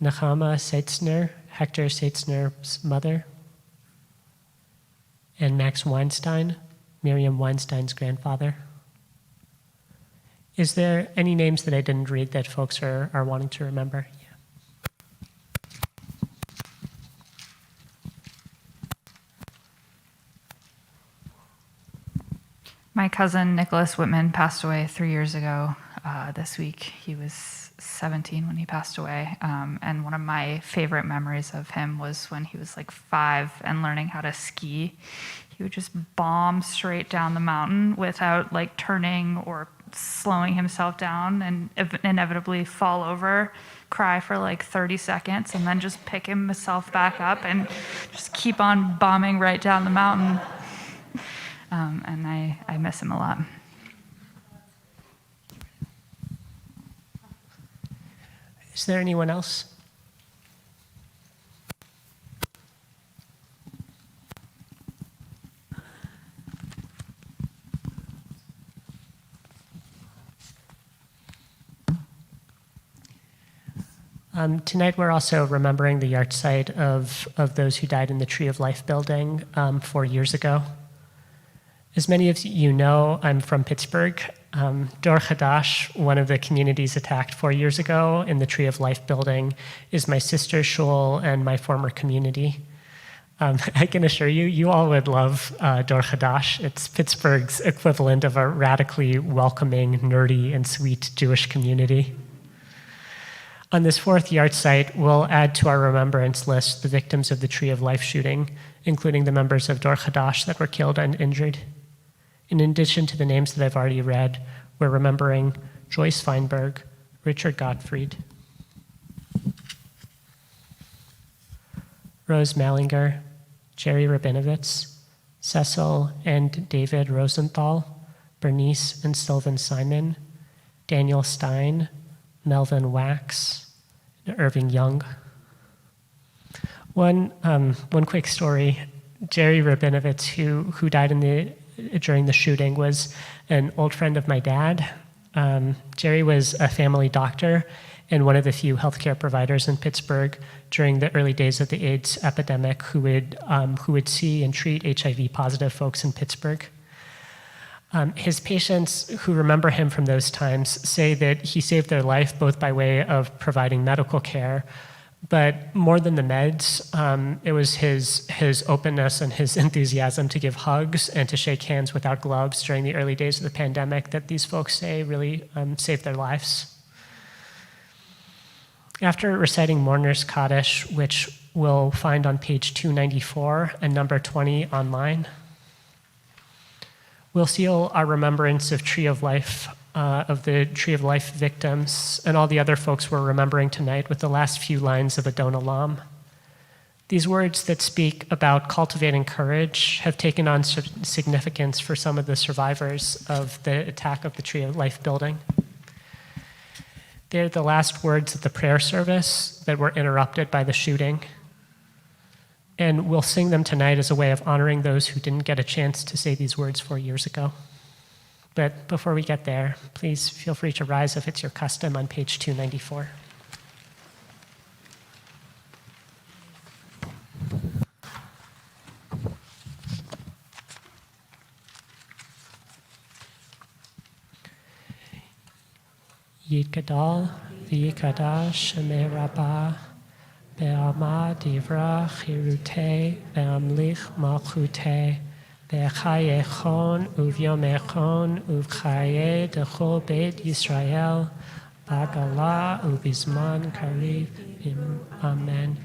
Nechama Seitzner, Hector Seitzner's mother. And Max Weinstein, Miriam Weinstein's grandfather. Is there any names that I didn't read that folks are wanting to remember? Yeah. My cousin Nicholas Whitman passed away 3 years ago this week. He was 17 when he passed away. And one of my favorite memories of him was when he was like 5 and learning how to ski. He would just bomb straight down the mountain without like turning or slowing himself down and inevitably fall over, cry for like 30 seconds, and then just pick himself back up and just keep on bombing right down the mountain. And I miss him a lot. Is there anyone else? Tonight we're also remembering the yahrzeit of those who died in the Tree of Life building 4 years ago. As many of you know, I'm from Pittsburgh. Dor Hadash, one of the communities attacked 4 years ago in the Tree of Life building, is my sister's shul and my former community. I can assure you, you all would love Dor Hadash. It's Pittsburgh's equivalent of a radically welcoming, nerdy, and sweet Jewish community. On this 4th yahrzeit, we'll add to our remembrance list the victims of the Tree of Life shooting, including the members of Dor Hadash that were killed and injured. In addition to the names that I've already read, we're remembering Joyce Feinberg, Richard Gottfried, Rose Mallinger, Jerry Rabinowitz, Cecil and David Rosenthal, Bernice and Sylvan Simon, Daniel Stein, Melvin Wax, and Irving Young. One quick story. Jerry Rabinowitz, who died during the shooting, was an old friend of my dad. Jerry was a family doctor and one of the few healthcare providers in Pittsburgh during the early days of the AIDS epidemic who would see and treat HIV-positive folks in Pittsburgh. His patients who remember him from those times say that he saved their life both by way of providing medical care, but more than the meds, it was his openness and his enthusiasm to give hugs and to shake hands without gloves during the early days of the pandemic that these folks say really saved their lives. After reciting Mourner's Kaddish, which we'll find on page 294 and number 20 online, we'll seal our remembrance of the Tree of Life victims and all the other folks we're remembering tonight with the last few lines of Adon Olam. These words that speak about cultivating courage have taken on significance for some of the survivors of the attack of the Tree of Life building. They're the last words of the prayer service that were interrupted by the shooting. And we'll sing them tonight as a way of honoring those who didn't get a chance to say these words 4 years ago. But before we get there, please feel free to rise if it's your custom on page 294. Yitgadal v'yikadash shemei rabbah be'alma divra chirutei be'amlich malchutei be'chayechon uvyomechon uvchaye dechol beit Yisrael b'gala ubizman kariv amen.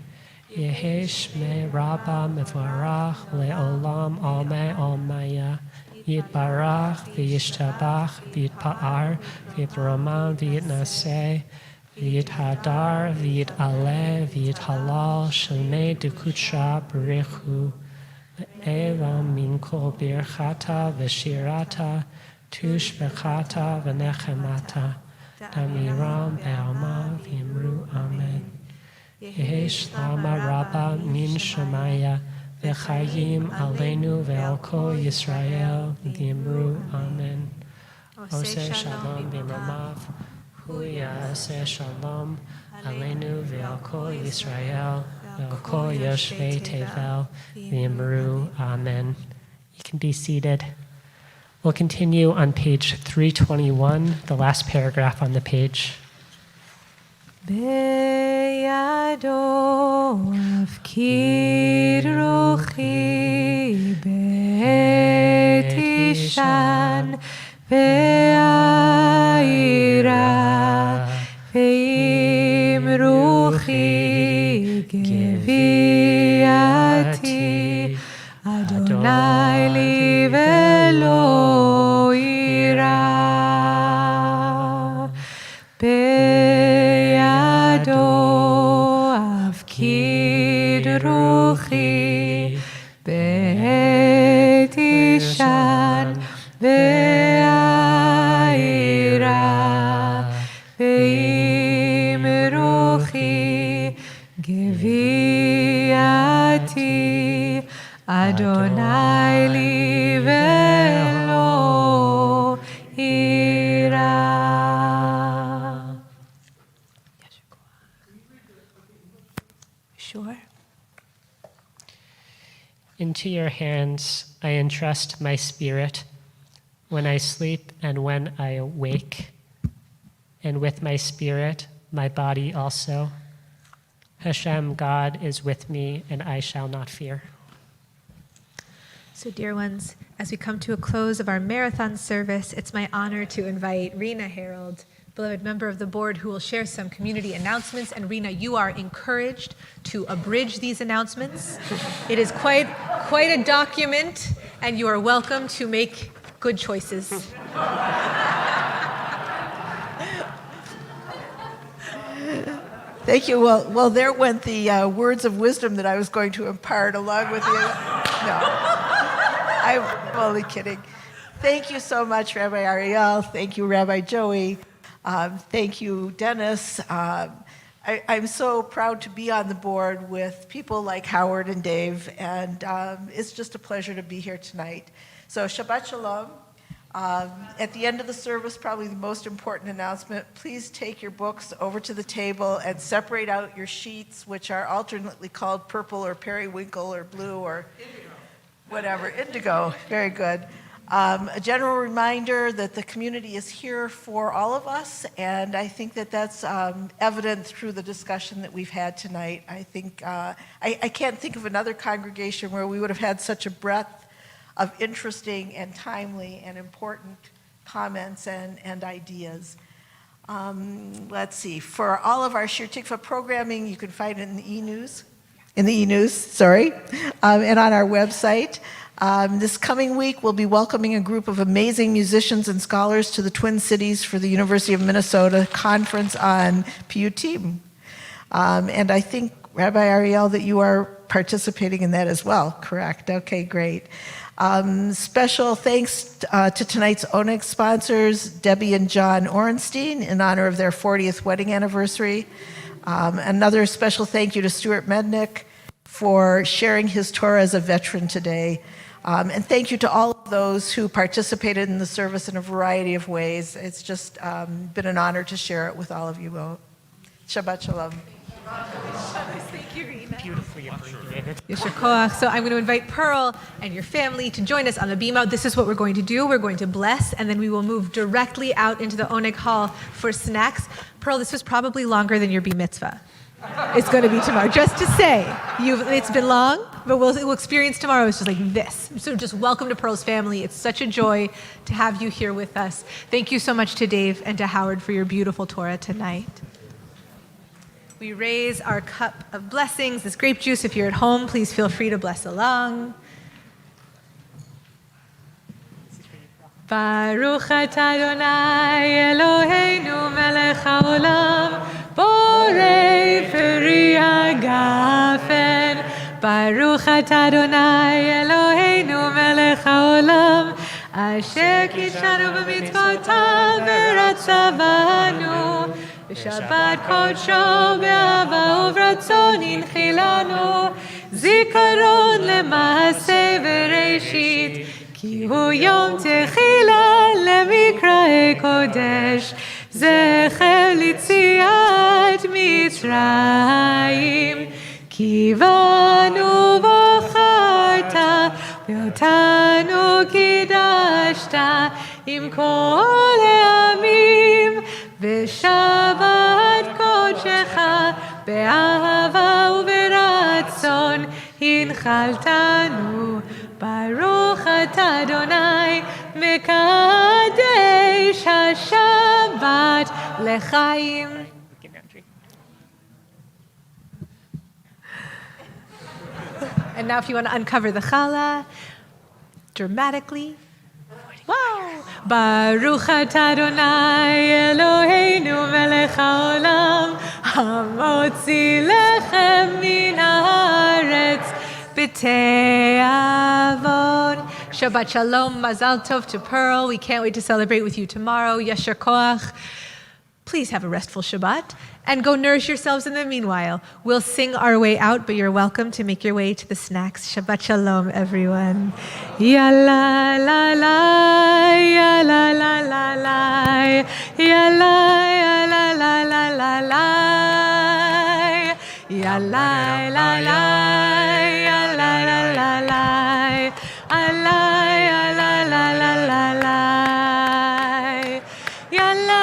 Yehi shmei rabbah mevarach le'olam almei almaya Yitbarach v'yishtabach v'yitpa'ar v'yitroman v'yitnaseh v'yithadar v'yitaleh v'yithalal shemei dekutsha b'richu ve'elam min kol birchata v'shirata tush bechata v'nechemata damiram be'alma v'yimru amen. Yehi shlama rabba min shemaya V'chayim aleinu ve'al kol Yisrael v'yimru amen. Oseh shalom b'imamav, hu ya'aseh shalom aleinu ve'al kol Yisrael ve'al kol yoshvei tevel v'yimru amen. You can be seated. We'll continue on page 321, the last paragraph on the page. Beyado afkir ruchi be'tishan ve'ayira ve'im ruchi geviati Adonai li ve'lo ira Avkid ruchi be'tishan ve'ayira ve'im ruchi geviati Adonai li ve'lo ira. Sure. Into your hands I entrust my spirit when I sleep and when I awake, and with my spirit, my body also. Hashem, God, is with me, and I shall not fear. So, dear ones, as we come to a close of our marathon service, it's my honor to invite Rena Harold, beloved member of the board, who will share some community announcements. And Rena, you are encouraged to abridge these announcements. It is quite a document, and you are welcome to make good choices. Thank you. Well, there went the words of wisdom that I was going to impart along with you. No, I'm only kidding. Thank you so much, Rabbi Ariel. Thank you, Rabbi Joey. Thank you, Dennis. I'm so proud to be on the board with people like Howard and Dave, and it's just a pleasure to be here tonight. So Shabbat Shalom. At the end of the service, probably the most important announcement, please take your books over to the table and separate out your sheets, which are alternately called purple or periwinkle or blue or whatever, indigo. Very good. A general reminder that the community is here for all of us, and I think that that's evident through the discussion that we've had tonight. I think I can't think of another congregation where we would have had such a breadth of interesting and timely and important comments and ideas. Let's see. For all of our Shir Tikva programming, you can find it in the e-news. And on our website. This coming week, we'll be welcoming a group of amazing musicians and scholars to the Twin Cities for the University of Minnesota Conference on Piyutim. And I think, Rabbi Ariel, that you are participating in that as well, correct? Okay, great. Special thanks to tonight's Onyx sponsors, Debbie and John Orenstein, in honor of their 40th wedding anniversary. Another special thank you to Stuart Mednick for sharing his Torah as a veteran today. And thank you to all of those who participated in the service in a variety of ways. It's just been an honor to share it with all of you all. Shabbat Shalom. Thank you, Rena. Beautifully abbreviated. Yasher koach. So I'm going to invite Pearl and your family to join us on the beam out. This is what we're going to do. We're going to bless, and then we will move directly out into the Oneg Hall for snacks. Pearl, this was probably longer than your bar mitzvah. It's going to be tomorrow. Just to say, it's been long, but we'll experience tomorrow. It's just like this. So just welcome to Pearl's family. It's such a joy to have you here with us. Thank you so much to Dave and to Howard for your beautiful Torah tonight. We raise our cup of blessings. This grape juice, if you're at home, please feel free to bless along. Baruch atah Adonai Eloheinu melech haolam borei peri hagafen. Baruch atah Adonai Eloheinu melech haolam asher kidshanu b'mitzvotav v'ratzavanu. Shabbat kodsho be'ava uvratzon inchilanu zikaron lemaaseh bereshit ki hu yom techila lemikrae kodesh zecher litziat Mitzrayim kivanu v'charta ve'otanu kidashta im kol ha'amim ושבת קודשך באהבה וברצון הנחלתנו ברוך אתה אדוני מקדש השבת לחיים. And now if you want to uncover the challah dramatically. Wow! Baruch atah Adonai Eloheinu melech haolam hamotzi lechem min haaretz b'te'avon. Shabbat Shalom, Mazal Tov to Pearl. We can't wait to celebrate with you tomorrow. Yasher koach. Please have a restful Shabbat and go nourish yourselves in the meanwhile. We'll sing our way out, but you're welcome to make your way to the snacks. Shabbat Shalom, everyone. Ya la la la, ya la la la la, ya la la la la la la, ya la la la, ya la la la la, ya la la la la la, ya la.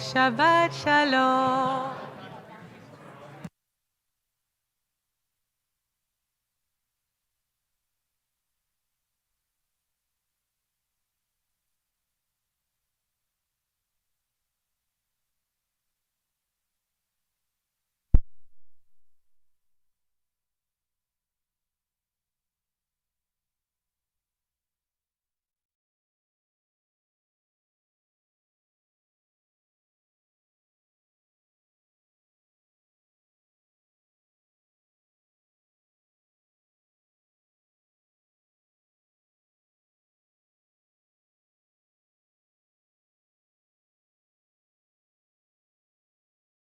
Shabbat Shalom.